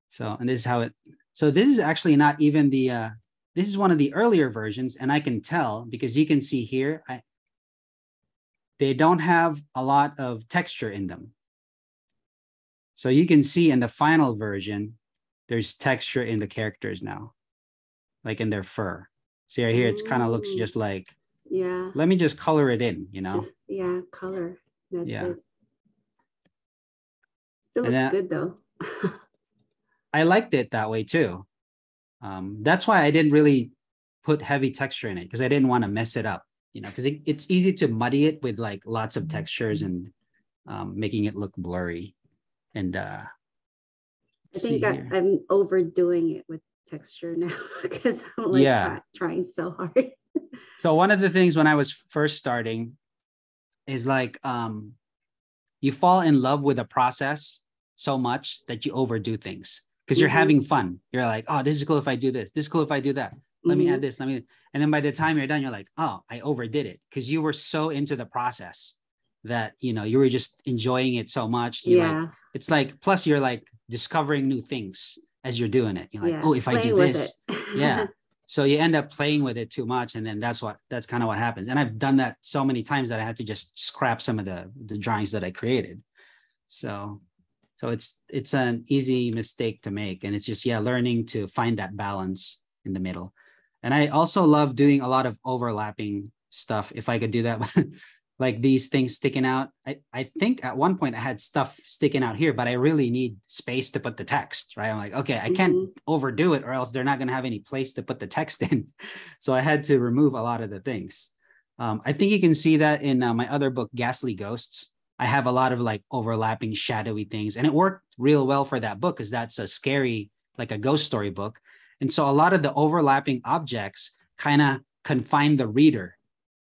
So, and this is how so this is actually not even this is one of the earlier versions, and I can tell because you can see here, they don't have a lot of texture in them. So you can see in the final version, there's texture in the characters now, like in their fur. See right here, it kind of looks just like, let me just color it in, you know? Color. That's it. Still looks good though. I liked it that way too. That's why I didn't really put heavy texture in it, because I didn't want to mess it up, because it's easy to muddy it with like lots of textures and making it look blurry. And I think I'm overdoing it with texture now because I'm like trying so hard. So one of the things when I was first starting is like you fall in love with a process so much that you overdo things because you're having fun. You're like, oh, this is cool if I do this. This is cool if I do that. Let me add this. And then by the time you're done, you're like, oh, I overdid it, because you were so into the process that, you were just enjoying it so much. Like, it's like, plus you're like discovering new things as you're doing it. You're like, oh, if I do this, so you end up playing with it too much. And then that's kind of what happens. And I've done that so many times that I had to just scrap some of the drawings that I created. So it's an easy mistake to make. And it's just, learning to find that balance in the middle. And I also love doing a lot of overlapping stuff. If I could do that, like these things sticking out. I think at one point I had stuff sticking out here, but I really need space to put the text, right? I'm like, okay, I can't overdo it or else they're not going to have any place to put the text in. So I had to remove a lot of the things. I think you can see that in my other book, Ghastly Ghosts. I have a lot of like overlapping shadowy things, and it worked real well for that book because that's a scary, like a ghost story book. And so a lot of the overlapping objects kind of confine the reader,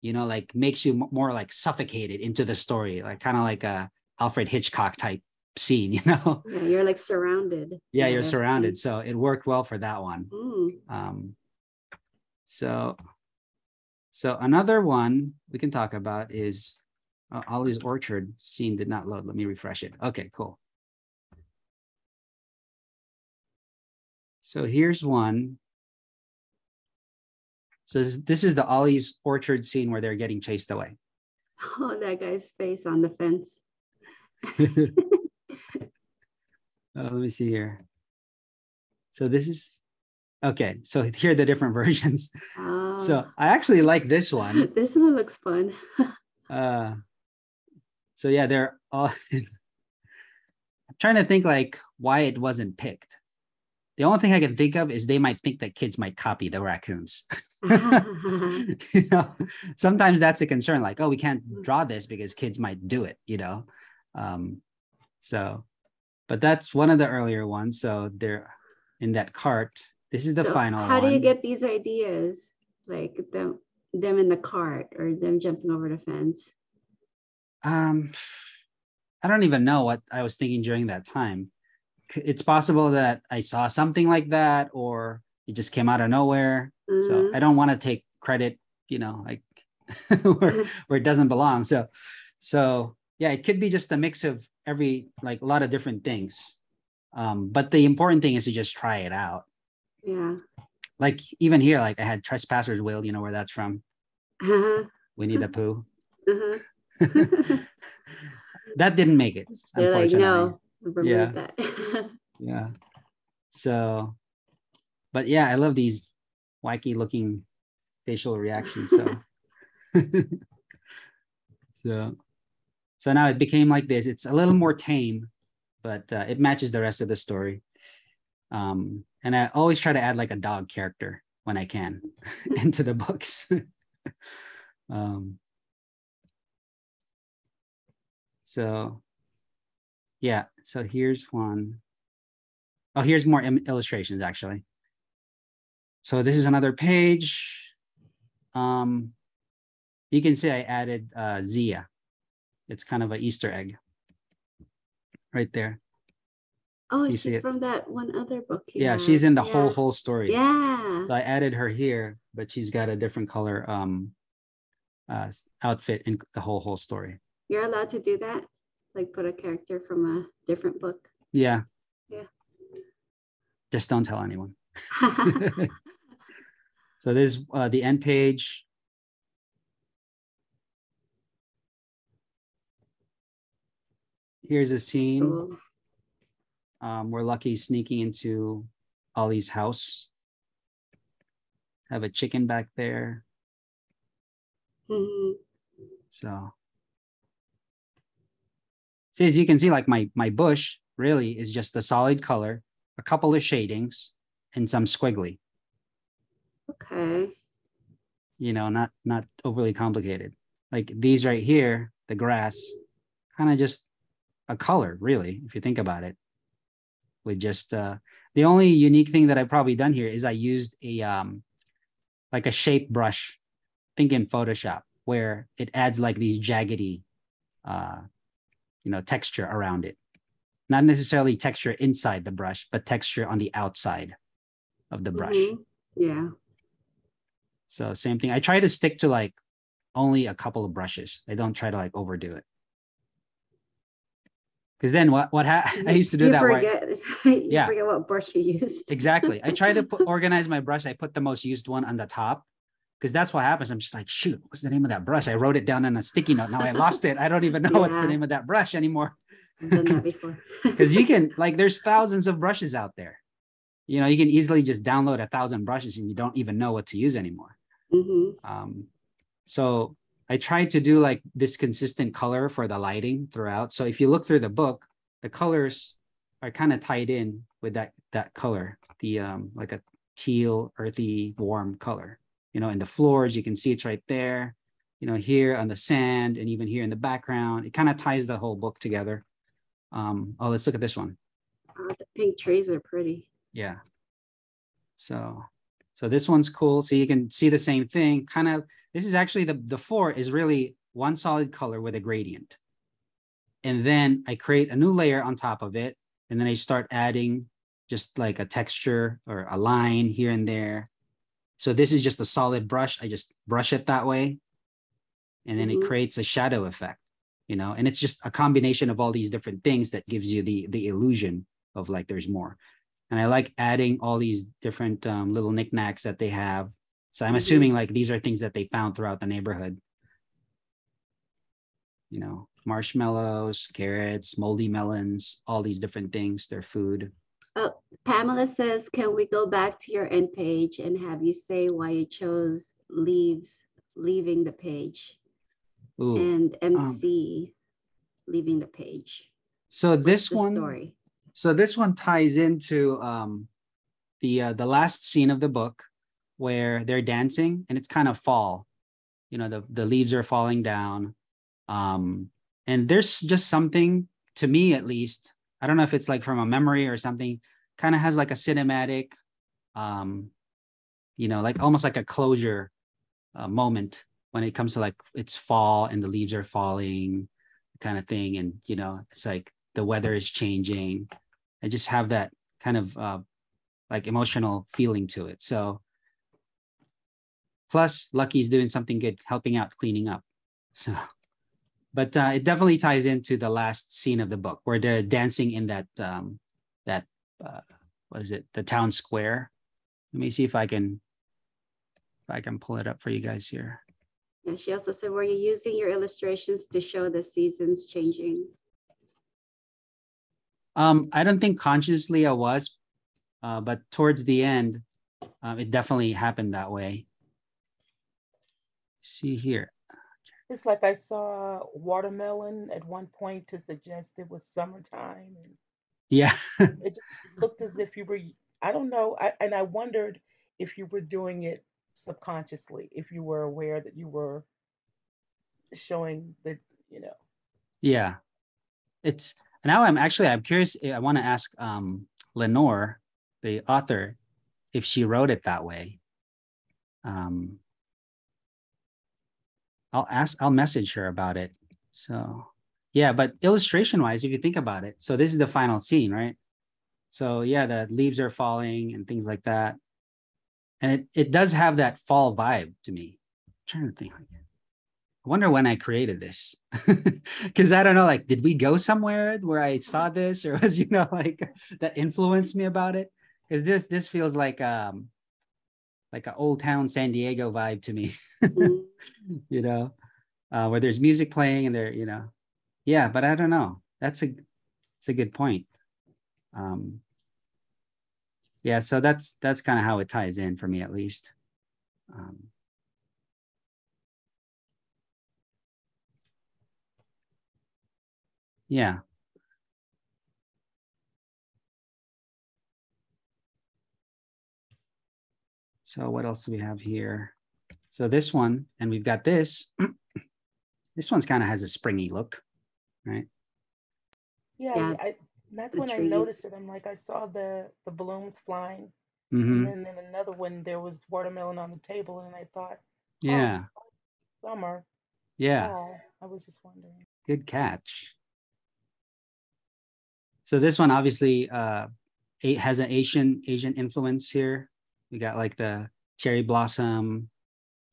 like makes you more like suffocated into the story, like kind of like a Alfred Hitchcock type scene, Yeah, you're like surrounded. Yeah, you're surrounded. So it worked well for that one. So another one we can talk about is Ollie's Orchard scene did not load. Let me refresh it. Okay, cool. So here's one. So this is the Ollie's Orchard scene where they're getting chased away. Oh, that guy's face on the fence. Let me see here. So this is, okay. So here are the different versions. So I actually like this one. This one looks fun. So yeah, they're all, I'm trying to think like why it wasn't picked. The only thing I can think of is they might think that kids might copy the raccoons. Sometimes that's a concern, like, oh, we can't draw this because kids might do it, but that's one of the earlier ones. So they're in that cart. This is the final one. How do you get these ideas? Like them in the cart or them jumping over the fence? I don't even know what I was thinking during that time. It's possible that I saw something like that, or it just came out of nowhere. So I don't want to take credit, like where it doesn't belong. So yeah, it could be just a mix of like a lot of different things. But the important thing is to just try it out. Yeah. Like even here, like I had Trespassers Will, where that's from. Winnie the Pooh. That didn't make it. They're like, no. Remove that. Yeah. So, but yeah, I love these wacky looking facial reactions. So now it became like this. It's a little more tame, but it matches the rest of the story. And I always try to add like a dog character when I can into the books. So yeah, so here's one. Oh, here's more illustrations actually. So this is another page. You can see I added Zia. It's kind of an Easter egg right there. Oh, she's from that one other book. Yeah, she's in the whole story. Yeah. So I added her here, but she's got a different color outfit in the whole story. You're allowed to do that? Like put a character from a different book? Yeah. Yeah. Just don't tell anyone. So this is the end page. Here's a scene where Lucky's sneaking into Ollie's house. Have a chicken back there. So as you can see, like my bush really is just a solid color, a couple of shadings, and some squiggly. Okay. You know, not overly complicated. Like these right here, the grass, kind of just a color, really, if you think about it. With just the only unique thing that I've probably done here is I used a like a shape brush, think in Photoshop, where it adds like these jaggedy texture around it. Not necessarily texture inside the brush, but texture on the outside of the brush. Yeah. So same thing. I try to stick to like only a couple of brushes. I don't try to like overdo it. Because then I used to do you that. Forget, you forget what brush you used. Exactly. I try to organize my brush. I put the most used one on the top, because that's what happens. I'm just like, shoot, what's the name of that brush? I wrote it down on a sticky note. Now I lost it. I don't even know what's the name of that brush anymore. I've done that before. Because you can, like, there's thousands of brushes out there. You know, you can easily just download 1,000 brushes and you don't even know what to use anymore. So I tried to do like this consistent color for the lighting throughout. So if you look through the book, the colors are kind of tied in with that color, the like a teal, earthy, warm color. You know, in the floors, you can see it's right there. You know, here on the sand, and even here in the background, it kind of ties the whole book together. Oh, let's look at this one. The pink trees are pretty. Yeah. So this one's cool. So you can see the same thing. Kind of, this is actually the 4 is really one solid color with a gradient. And then I create a new layer on top of it. And then I start adding just like a texture or a line here and there. So this is just a solid brush. I just brush it that way. And then it creates a shadow effect, you know, and it's just a combination of all these different things that gives you the illusion of like there's more. And I like adding all these different little knickknacks that they have. So I'm assuming like these are things that they found throughout the neighborhood. You know, marshmallows, carrots, moldy melons, all these different things, their food. Pamela says, can we go back to your end page and have you say why you chose leaving the page? Ooh, and MC leaving the page. So this one, story? So this one ties into the last scene of the book where they're dancing and it's kind of fall. You know, the leaves are falling down. And there's just something, to me at least, I don't know if it's like from a memory or something, kind of has like a cinematic, you know, like almost like a closure moment when it comes to like it's fall and the leaves are falling kind of thing. And, you know, it's like the weather is changing. I just have that kind of like emotional feeling to it. So plus Lucky's doing something good, helping out, cleaning up. So, but it definitely ties into the last scene of the book where they're dancing in that what is it? The town square. Let me see if I can pull it up for you guys here. Yeah, she also said, were you using your illustrations to show the seasons changing? I don't think consciously I was, but towards the end, it definitely happened that way. See here. It's like I saw watermelon at one point to suggest it was summertime. And yeah. it looked as if you were, I don't know. And I wondered if you were doing it subconsciously, if you were aware that you were showing the, you know. Yeah. It's now I'm curious. I want to ask Lenore, the author, if she wrote it that way. I'll message her about it. So yeah, but illustration wise, if you think about it, so this is the final scene, right? So yeah, the leaves are falling and things like that. And it does have that fall vibe to me. I'm trying to think. I wonder when I created this. Because I don't know, like, did we go somewhere where I saw this, or was, you know, like that influenced me about it? Because this feels like an old town San Diego vibe to me. You know, where there's music playing and there, you know. Yeah, but I don't know. It's a good point. Yeah, so that's kind of how it ties in for me, at least. Yeah. So what else do we have here? So this one, and we've got this. This one's kind of has a springy look, right? Yeah, that's when I trees. noticed it. I'm like, I saw the balloons flying, Mm-hmm. and then in another one there was watermelon on the table, and I thought, oh, Yeah. it's summer, Yeah. fall. I was just wondering. Good catch. So this one obviously it has an Asian influence here. We got like the cherry blossom,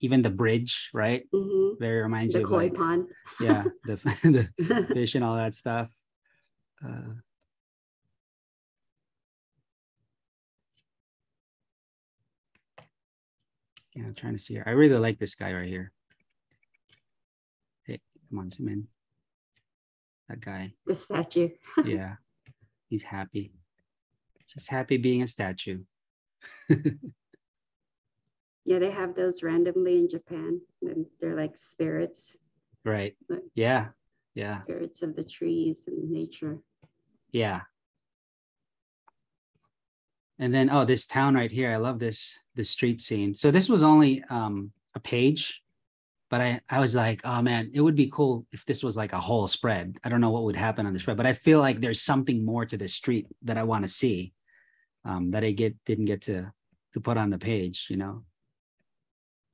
even the bridge, right? Mm-hmm. Very reminds The you of koi like, pond. yeah, the fish and all that stuff. Yeah, I'm trying to see here. I really like this guy right here. Hey, come on, zoom in. That guy. The statue. Yeah, he's happy. Just happy being a statue. Yeah, they have those randomly in Japan, and they're like spirits. Right. Like Yeah. Yeah. spirits of the trees and nature. Yeah. And then, oh, this town right here. I love this street scene. So this was only a page, but I was like, oh man, it would be cool if this was like a whole spread. I don't know what would happen on the spread, but I feel like there's something more to this street that I want to see, that I didn't get to put on the page, you know.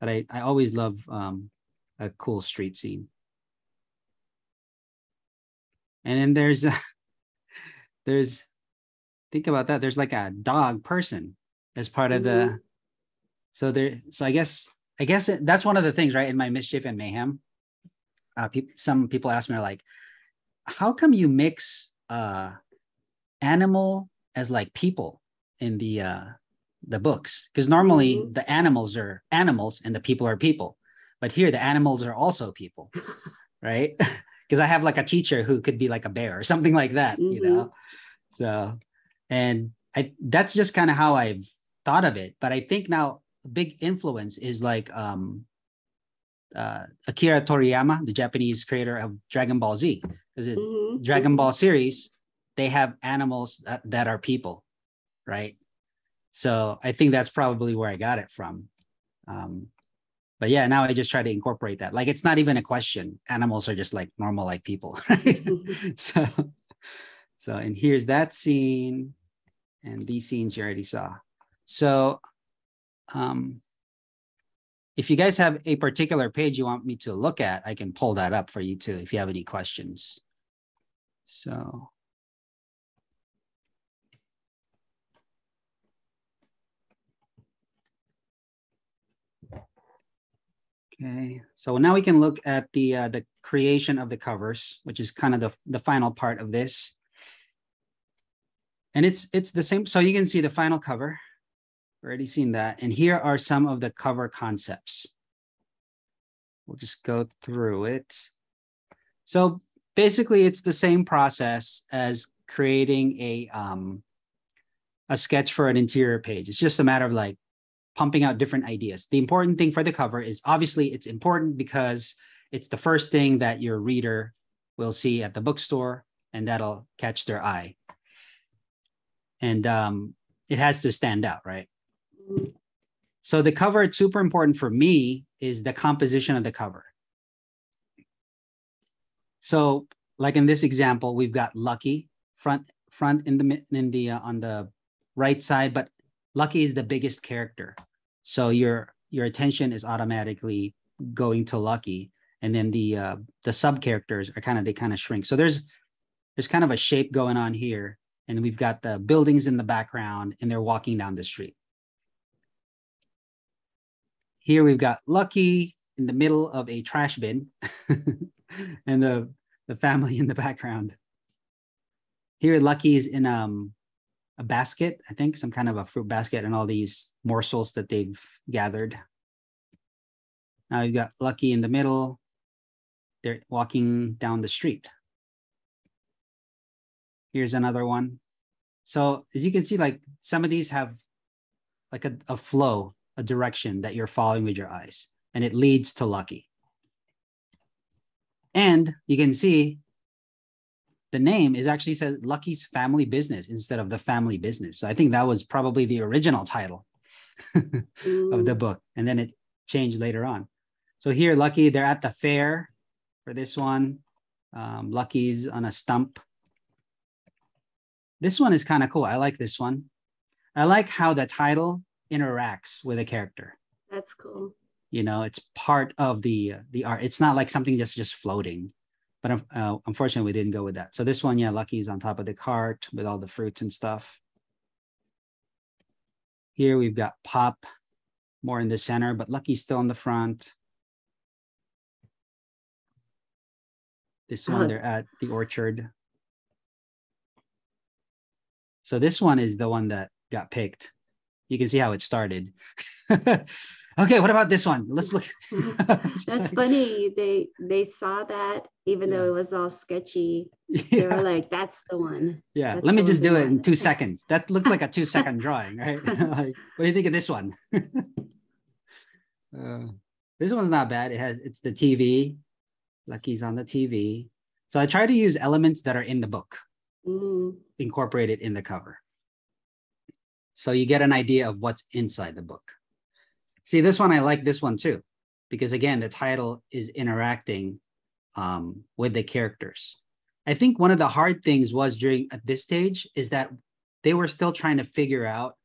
But I always love a cool street scene. And then there's think about that. There's like a dog person as part of the. So I guess that's one of the things, right? In my Mischief and Mayhem, some people ask me like, how come you mix animal as like people in the books? Because normally the animals are animals and the people are people, but here the animals are also people, right? Because I have like a teacher who could be like a bear or something like that, you know. So, and that's just kind of how I've thought of it. But I think now a big influence is like Akira Toriyama, the Japanese creator of Dragon Ball Z. Because in Dragon Ball series, they have animals that are people, right? So I think that's probably where I got it from. But yeah, now I just try to incorporate that. Like, it's not even a question. Animals are just like normal, like people. Right? So, and here's that scene. And these scenes you already saw. So if you guys have a particular page you want me to look at, I can pull that up for you too, if you have any questions. So. Okay, so now we can look at the creation of the covers, which is kind of the final part of this. And it's the same. So you can see the final cover. Already seen that. And here are some of the cover concepts. We'll just go through it. So basically, it's the same process as creating a sketch for an interior page. It's just a matter of like pumping out different ideas. The important thing for the cover is obviously it's important because it's the first thing that your reader will see at the bookstore, and that'll catch their eye. And it has to stand out, right? So the cover, it's super important for me, is the composition of the cover. So like in this example, we've got Lucky front in the on the right side, but Lucky is the biggest character. So your attention is automatically going to Lucky. And then the sub characters are they kind of shrink. So there's kind of a shape going on here. And we've got the buildings in the background and they're walking down the street. Here we've got Lucky in the middle of a trash bin and the family in the background. Here Lucky's in a basket, I think, some kind of a fruit basket, and all these morsels that they've gathered. Now you've got Lucky in the middle. They're walking down the street. Here's another one. So as you can see, like some of these have like a flow, a direction that you're following with your eyes, and it leads to Lucky. And you can see the name is actually said Lucky's Family Business instead of The Family Business. So I think that was probably the original title. of the book. And then it changed later on. So here, Lucky, they're at the fair for this one. Lucky's on a stump. This one is kind of cool. I like this one. I like how the title interacts with a character. That's cool. You know, it's part of the art. It's not like something that's just floating. But unfortunately, we didn't go with that. So this one, yeah, Lucky's on top of the cart with all the fruits and stuff. Here we've got Pop more in the center, but Lucky's still in the front. This one, they're at the orchard. So this one is the one that got picked. You can see how it started. Okay, what about this one? Let's look. That's funny. They saw that, even though it was all sketchy. They were like, "That's the one." Yeah, That's let me the just one do we it in want. 2 seconds. That looks like a 2-second drawing, right? Like, what do you think of this one? This one's not bad. It's the TV. Lucky's on the TV. So I try to use elements that are in the book, incorporated in the cover. So you get an idea of what's inside the book. See, this one, I like this one too, because again, the title is interacting with the characters. I think one of the hard things was at this stage is that they were still trying to figure out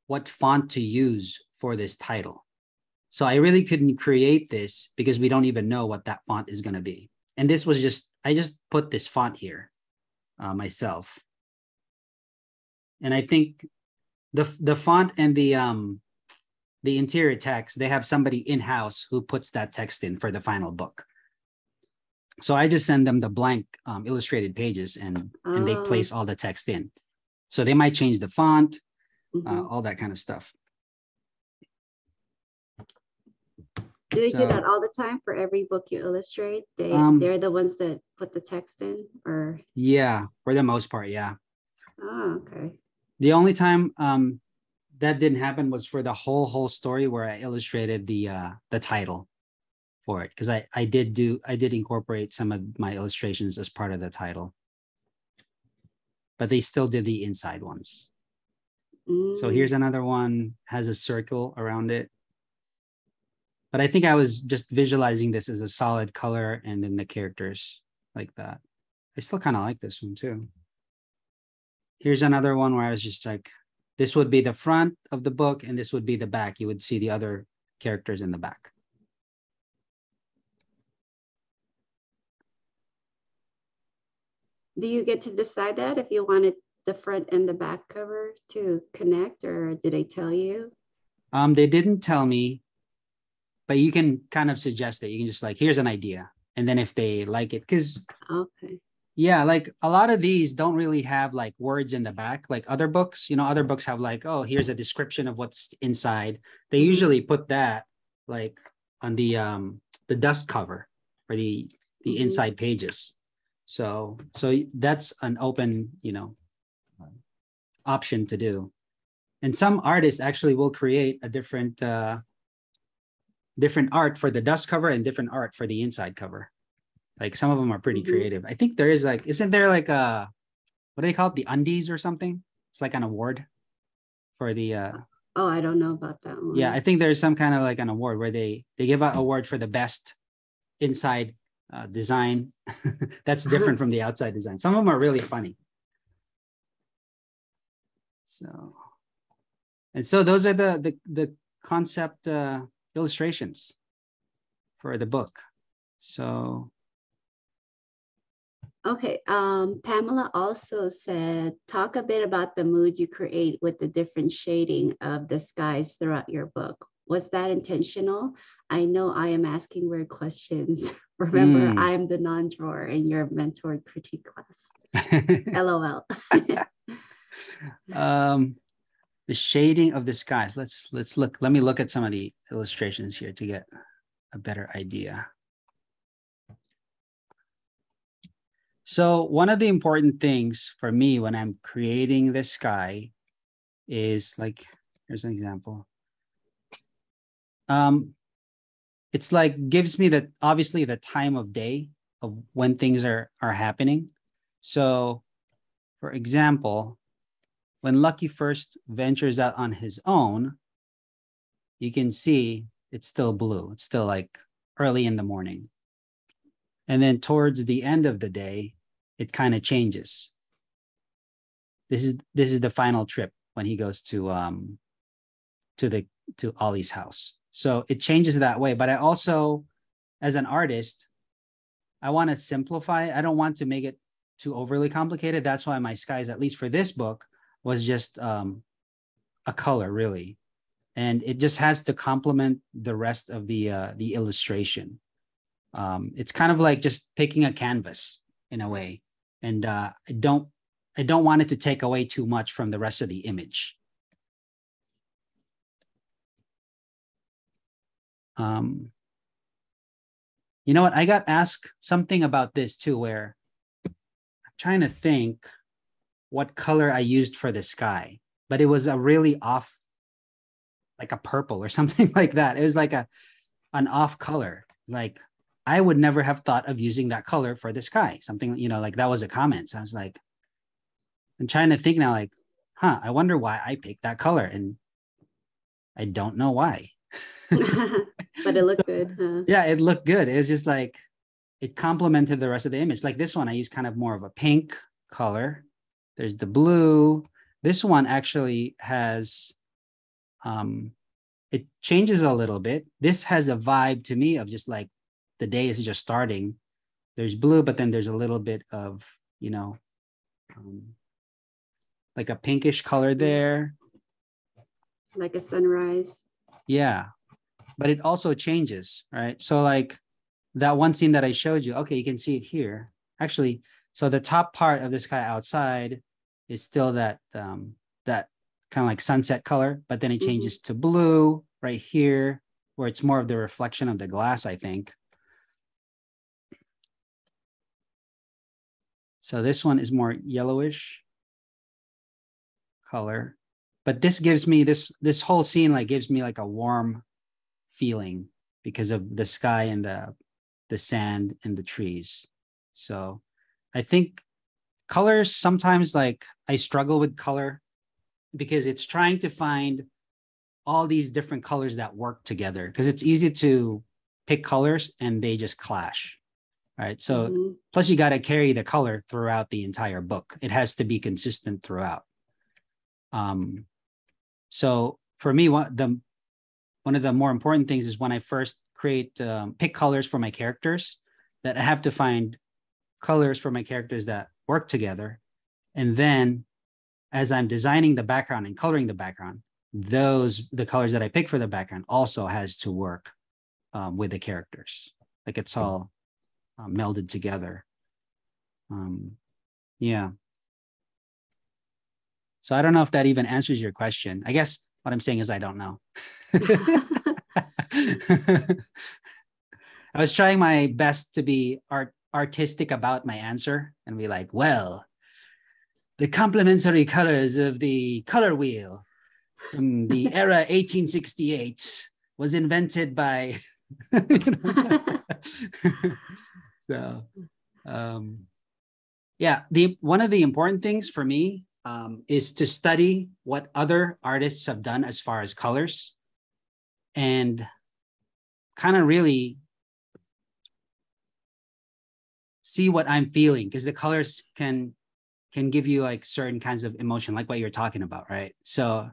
what font to use for this title. So I really couldn't create this because we don't even know what that font is going to be. And this was I just put this font here myself. And I think the font and the interior text, they have somebody in-house who puts that text in for the final book. So I just send them the blank illustrated pages and they place all the text in. So they might change the font, all that kind of stuff. Do they do that all the time for every book you illustrate? They're the ones that put the text in, or? Yeah, for the most part, yeah. Oh, okay. The only time that didn't happen was for the whole story where I illustrated the title for it, because I did incorporate some of my illustrations as part of the title, but they still did the inside ones. So here's another one, has a circle around it. But I think I was just visualizing this as a solid color and then the characters like that. I still kind of like this one too. Here's another one where I was just like, this would be the front of the book and this would be the back. You would see the other characters in the back. Do you get to decide that if you wanted the front and the back cover to connect, or did they tell you? They didn't tell me, but you can kind of suggest it. You can just like, here's an idea. And then if they like it, because yeah, like a lot of these don't really have like words in the back, like other books, other books have like, oh, here's a description of what's inside. They usually put that like on the dust cover for the inside pages. So that's an open, option to do. And some artists actually will create a different art for the dust cover and different art for the inside cover. Like some of them are pretty creative. I think there is like, isn't there like what do they call it? The undies or something? It's like an award for the oh, I don't know about that one. Yeah, I think there's some kind of like an award where they give out award for the best inside design. That's different from the outside design. Some of them are really funny. So those are the concept illustrations for the book. So okay, Pamela also said, talk a bit about the mood you create with the different shading of the skies throughout your book. Was that intentional? I know I am asking weird questions. Remember, I'm the non-drawer in your mentored critique class. LOL. The shading of the skies. Let's look. Let me look at some of the illustrations here to get a better idea. So one of the important things for me when I'm creating the sky is like, here's an example. It's like gives me obviously the time of day of when things are happening. So for example, when Lucky first ventures out on his own, you can see it's still blue. It's still like early in the morning. And then towards the end of the day, it kind of changes. This is the final trip when he goes to Ollie's house. So it changes that way. But I also, as an artist, I want to simplify. I don't want to make it too overly complicated. That's why my skies, at least for this book, was just a color, really. And it just has to complement the rest of the illustration. It's kind of like just picking a canvas in a way. And I don't want it to take away too much from the rest of the image. You know what? I got asked something about this too, where I'm trying to think what color I used for the sky, but it was a really off, like a purple or something like that. It was like an off color. Like I would never have thought of using that color for the sky. Something, you know, like that was a comment. So I was like, I'm trying to think now, like, I wonder why I picked that color. And I don't know why. But it looked good. Huh? Yeah, it looked good. It was just like, it complemented the rest of the image. Like this one, I used kind of more of a pink color. There's the blue. This one actually has, it changes a little bit. This has a vibe to me of just like the day is just starting. There's blue, but then there's a little bit of, you know, like a pinkish color there. Like a sunrise. Yeah, but it also changes, right? So like that one scene that I showed you, okay, you can see it here. Actually, so the top part of the sky outside is still that that kind of like sunset color, but then it changes to blue right here, where it's more of the reflection of the glass, I think. So this one is more yellowish color, but this gives me this whole scene like gives me like a warm feeling because of the sky and the sand and the trees. So I think colors sometimes, like I struggle with color because it's trying to find all these different colors that work together, because it's easy to pick colors and they just clash. Right. So plus you got to carry the color throughout the entire book. It has to be consistent throughout. So for me, one of the more important things is when I first pick colors for my characters, that I have to find colors for my characters that work together. And then as I'm designing the background and coloring the background, the colors that I pick for the background also has to work with the characters. Like it's all melded together. Yeah. So I don't know if that even answers your question. I guess what I'm saying is I don't know. I was trying my best to be artistic about my answer and be like, well, the complementary colors of the color wheel from the era 1868 was invented by so yeah, one of the important things for me is to study what other artists have done as far as colors, and kind of really see what I'm feeling, because the colors can give you like certain kinds of emotion, like what you're talking about, right? So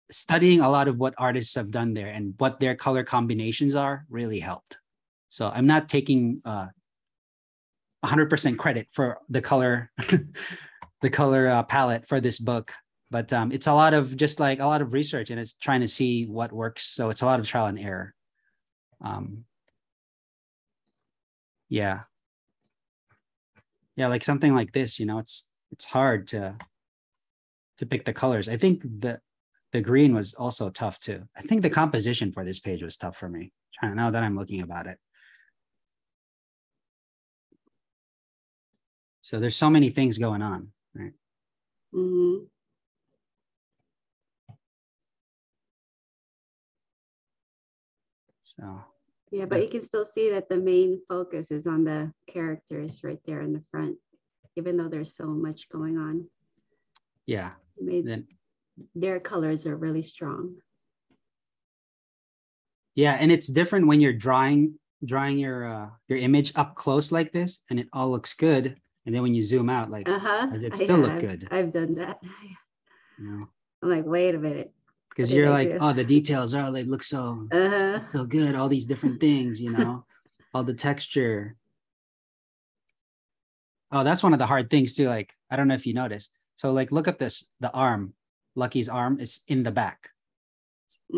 studying a lot of what artists have done there and what their color combinations are really helped. So I'm not taking 100% credit for the color palette for this book, but it's a lot of research, and it's trying to see what works. So it's a lot of trial and error. Yeah, like something like this, you know, it's hard to pick the colors. I think the green was also tough too. I think the composition for this page was tough for me. Now that I'm looking about it. So there's so many things going on, right? So yeah, but you can still see that the main focus is on the characters right there in the front, even though there's so much going on. Yeah. their colors are really strong. Yeah, and it's different when you're drawing your image up close like this, and it all looks good. And then when you zoom out, like, does it still look good? I've done that. You know, I'm like, wait a minute. because you're like, oh, the details are, they look so so good. All these different things, you know, all the texture. Oh, that's one of the hard things too. Like, I don't know if you noticed. So like, look at this, the arm, Lucky's arm is in the back.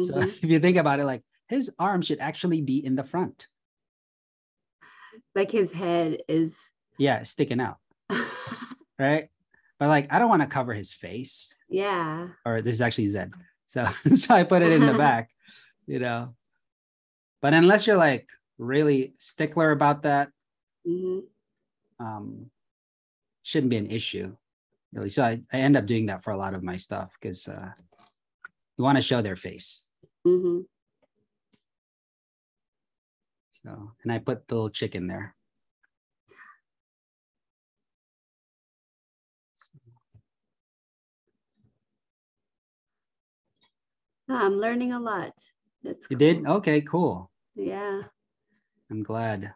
So if you think about it, like his arm should actually be in the front. Like his head is. Yeah, sticking out. Right. But like, I don't want to cover his face. Yeah. Or this is actually Zed. So, so I put it in the back, you know. But unless you're like really stickler about that, shouldn't be an issue, really. So I end up doing that for a lot of my stuff because you want to show their face. So, and I put the little chicken there. I'm learning a lot. That's you cool. Did? Okay, cool. Yeah. I'm glad.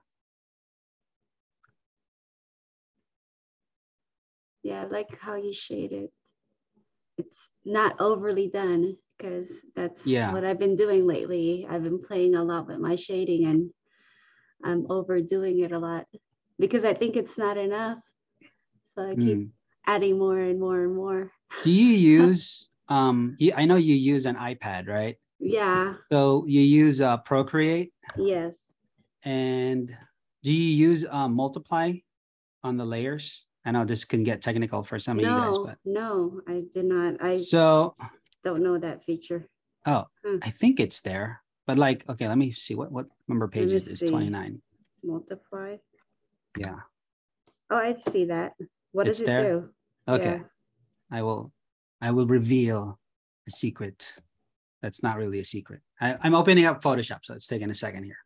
Yeah, I like how you shade it. It's not overly done because that's what I've been doing lately. I've been playing a lot with my shading and I'm overdoing it a lot because I think it's not enough. So I keep adding more and more and more. Do you use, I know you use an iPad, right? Yeah. So you use Procreate? Yes. And do you use multiply on the layers? I know this can get technical for some of you guys, but no, I did not. I don't know that feature. Oh, I think it's there, but like, okay, let me see what number page is this? 29. Multiply. Yeah. Oh, I see that. What does it do? Okay. Yeah. I will reveal a secret. That's not really a secret. I'm opening up Photoshop, so it's taking a second here.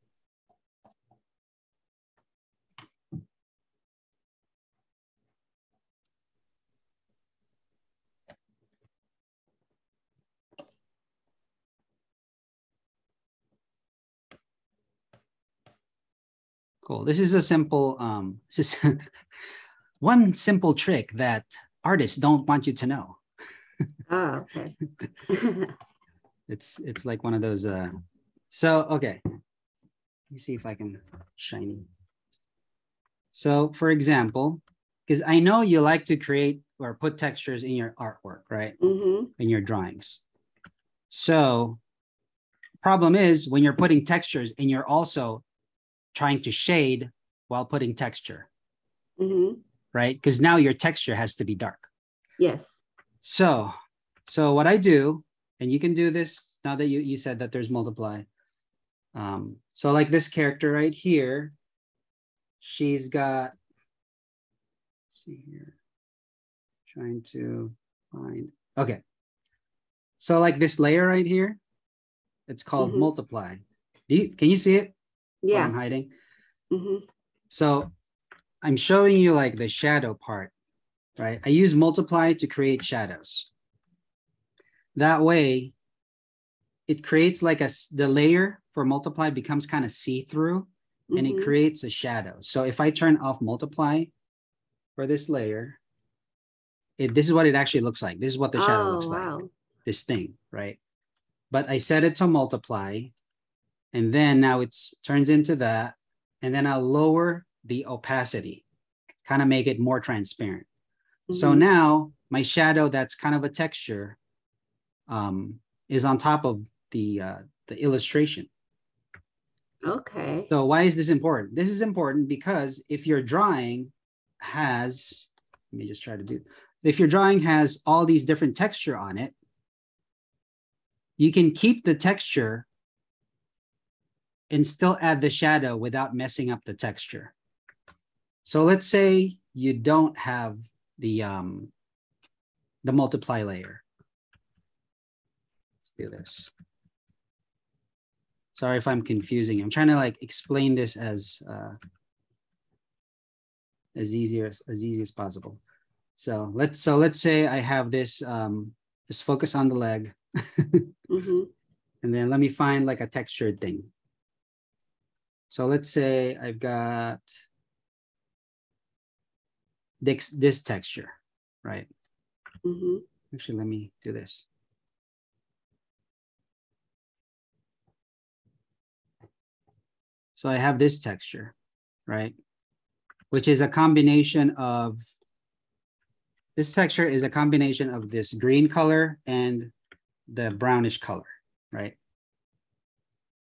Cool. This is a simple, this is one simple trick that artists don't want you to know. Oh, okay. It's like one of those, so, okay. Let me see if I can shiny. So for example, because I know you like to create or put textures in your artwork, right? In your drawings. So problem is when you're putting textures and you're also trying to shade while putting texture, right? Because now your texture has to be dark. Yes. So what I do, and you can do this now that you said that there's multiply. So like this character right here, she's got, let's see here, trying to find, okay. So like this layer right here, it's called multiply. Can you see it? Yeah. What I'm hiding. So I'm showing you like the shadow part, right? I use multiply to create shadows. That way, it creates like the layer for multiply becomes kind of see-through and it creates a shadow. So if I turn off multiply for this layer, this is what it actually looks like. This is what the shadow looks like, this thing, right? But I set it to multiply and then now it turns into that. And then I'll lower the opacity, kind of make it more transparent. So now my shadow that's kind of a texture is on top of the illustration. Okay. So why is this important? This is important because if your drawing has, let me just try to do, if your drawing has all these different texture on it, you can keep the texture and still add the shadow without messing up the texture. So let's say you don't have the multiply layer. Let's do this. Sorry if I'm confusing. I'm trying to like explain this as easy as possible. So let's say I have this Just focus on the leg. Mm-hmm. And then let me find like a textured thing. So let's say I've got this texture, right? Mm-hmm. Actually, let me do this. So I have this texture, right? Which is a combination of, this texture is a combination of this green color and the brownish color, right?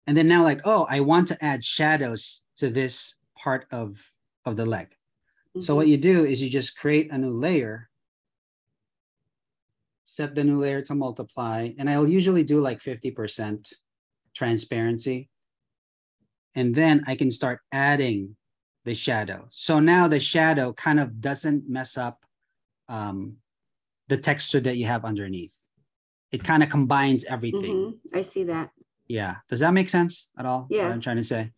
And then now like, oh, I want to add shadows to this part of the leg. Mm-hmm. So what you do is you just create a new layer, set the new layer to multiply, and I'll usually do like 50% transparency. And then I can start adding the shadow. So now the shadow kind of doesn't mess up the texture that you have underneath. It kind of combines everything. Mm-hmm. I see that. Yeah. Does that make sense at all? Yeah. What I'm trying to say?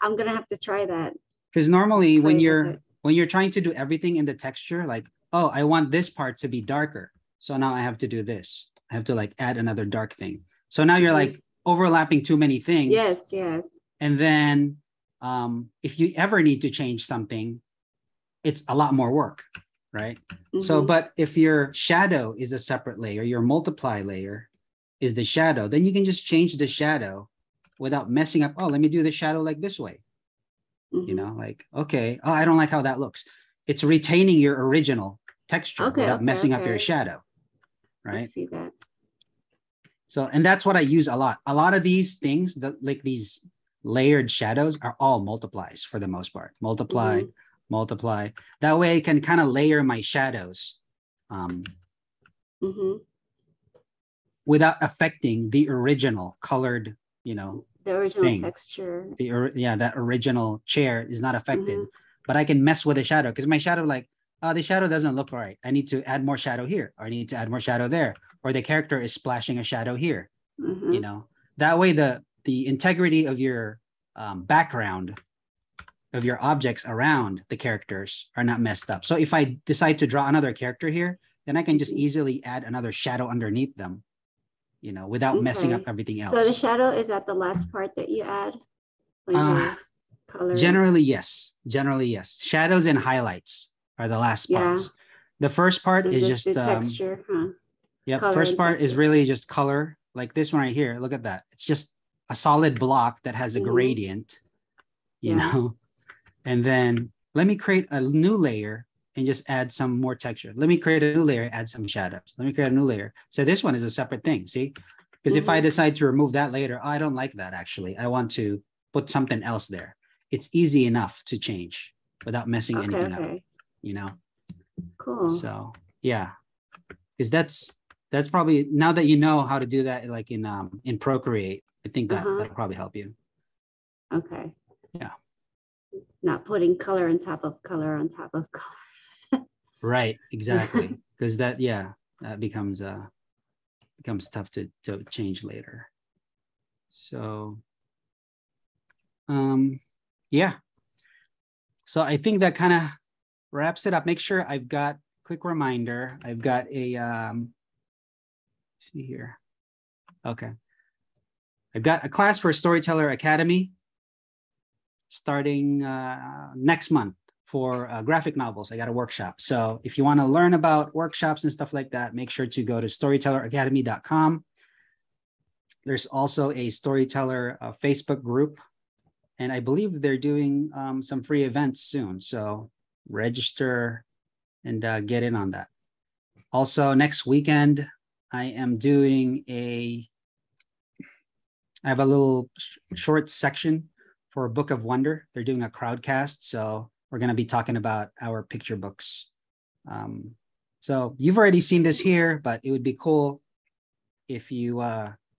I'm gonna have to try that. Because normally when you're trying to do everything in the texture, like, oh, I want this part to be darker. So now I have to do this. I have to like add another dark thing. So now you're like overlapping too many things. Yes, yes. And then if you ever need to change something, it's a lot more work, right? Mm-hmm. So, but if your shadow is a separate layer, your multiply layer is the shadow, then you can just change the shadow without messing up. Oh, let me do the shadow like this way. Mm-hmm. You know, like, okay, oh, I don't like how that looks. It's retaining your original texture without messing up your shadow, right? I see that. So, and that's what I use a lot. A lot of these things, that like these layered shadows, are all multiplies for the most part. Multiply, multiply. That way I can kind of layer my shadows without affecting the original colored, you know, the original thing. Texture. That original chair is not affected, but I can mess with the shadow because my shadow, like, the shadow doesn't look right. I need to add more shadow here, or I need to add more shadow there, or the character is splashing a shadow here. You know, that way the integrity of your background of your objects around the characters are not messed up. So if I decide to draw another character here, then I can just easily add another shadow underneath them, you know, without messing up everything else. So the shadow is at the last part that you add when you're coloring? Generally, yes. Generally, yes. Shadows and highlights are the last parts. The first part is just the texture, huh? Yep. First part is really just color, like this one right here. Look at that. It's just a solid block that has a gradient, you know. And then let me create a new layer and just add some more texture. Let me create a new layer, add some shadows. Let me create a new layer. So this one is a separate thing, see? Because if I decide to remove that later, I don't like that actually. I want to put something else there. It's easy enough to change without messing anything up, you know? Cool. So yeah, because that's probably, now that you know how to do that, like in Procreate, I think that that'll probably help you. Okay. Yeah. Not putting color on top of color on top of color. Right, exactly. Because that becomes tough to change later. So yeah. So I think that kind of wraps it up. Make sure I've got quick reminder. I've got a see here. Okay. I've got a class for Storyteller Academy starting next month for graphic novels. I got a workshop. So if you want to learn about workshops and stuff like that, make sure to go to storytelleracademy.com. There's also a Storyteller Facebook group, and I believe they're doing some free events soon. So register and get in on that. Also, next weekend, I am doing I have a little short section for Book of Wonder. They're doing a crowdcast. So we're going to be talking about our picture books. So you've already seen this here, but it would be cool if you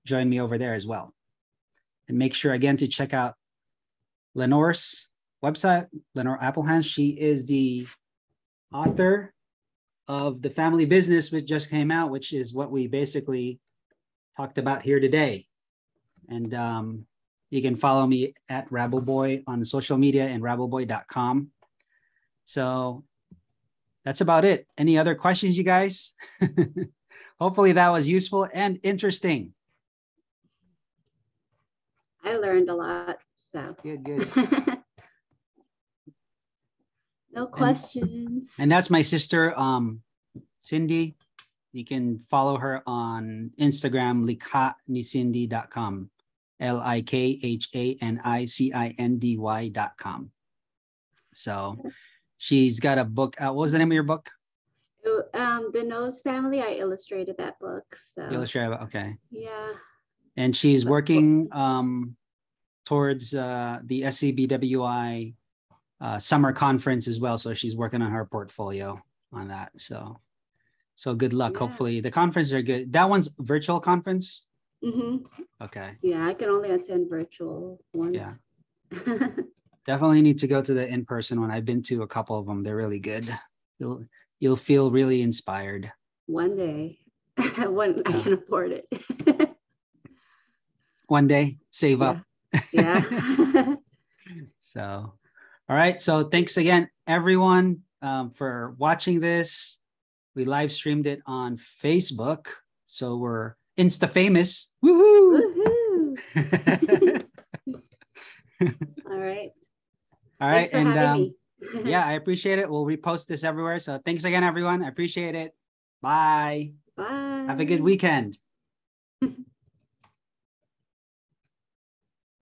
join me over there as well. And make sure again to check out Lenore's website, Lenore Appelhans. She is the author of The Family Business, which just came out, which is what we basically talked about here today. And you can follow me at Rabbleboy on social media and rabbleboy.com. So that's about it. Any other questions, you guys? hopefully that was useful and interesting. I learned a lot. So Good. No questions. And that's my sister, Cindy. You can follow her on Instagram, likhanicindi.com. LIKHANICINDY.com. So she's got a book out. What was the name of your book? The Nose Family. I illustrated that book. So Illustrated, okay. yeah. And she's working towards the SCBWI summer conference as well. So she's working on her portfolio on that. So good luck. Yeah. Hopefully the conferences are good. That one's virtual conference. Mm-hmm. Okay. Yeah, I can only attend virtual ones. Yeah. Definitely need to go to the in-person one. I've been to a couple of them. They're really good. You'll feel really inspired. One day, when I can afford it. One day, save up. Yeah. So, all right. So thanks again, everyone, for watching this. We live streamed it on Facebook. So we're Insta famous. Woohoo! Woohoo! All right. All right. Thanks for having me. Yeah, I appreciate it. We'll repost this everywhere. So thanks again, everyone. I appreciate it. Bye. Bye. Have a good weekend.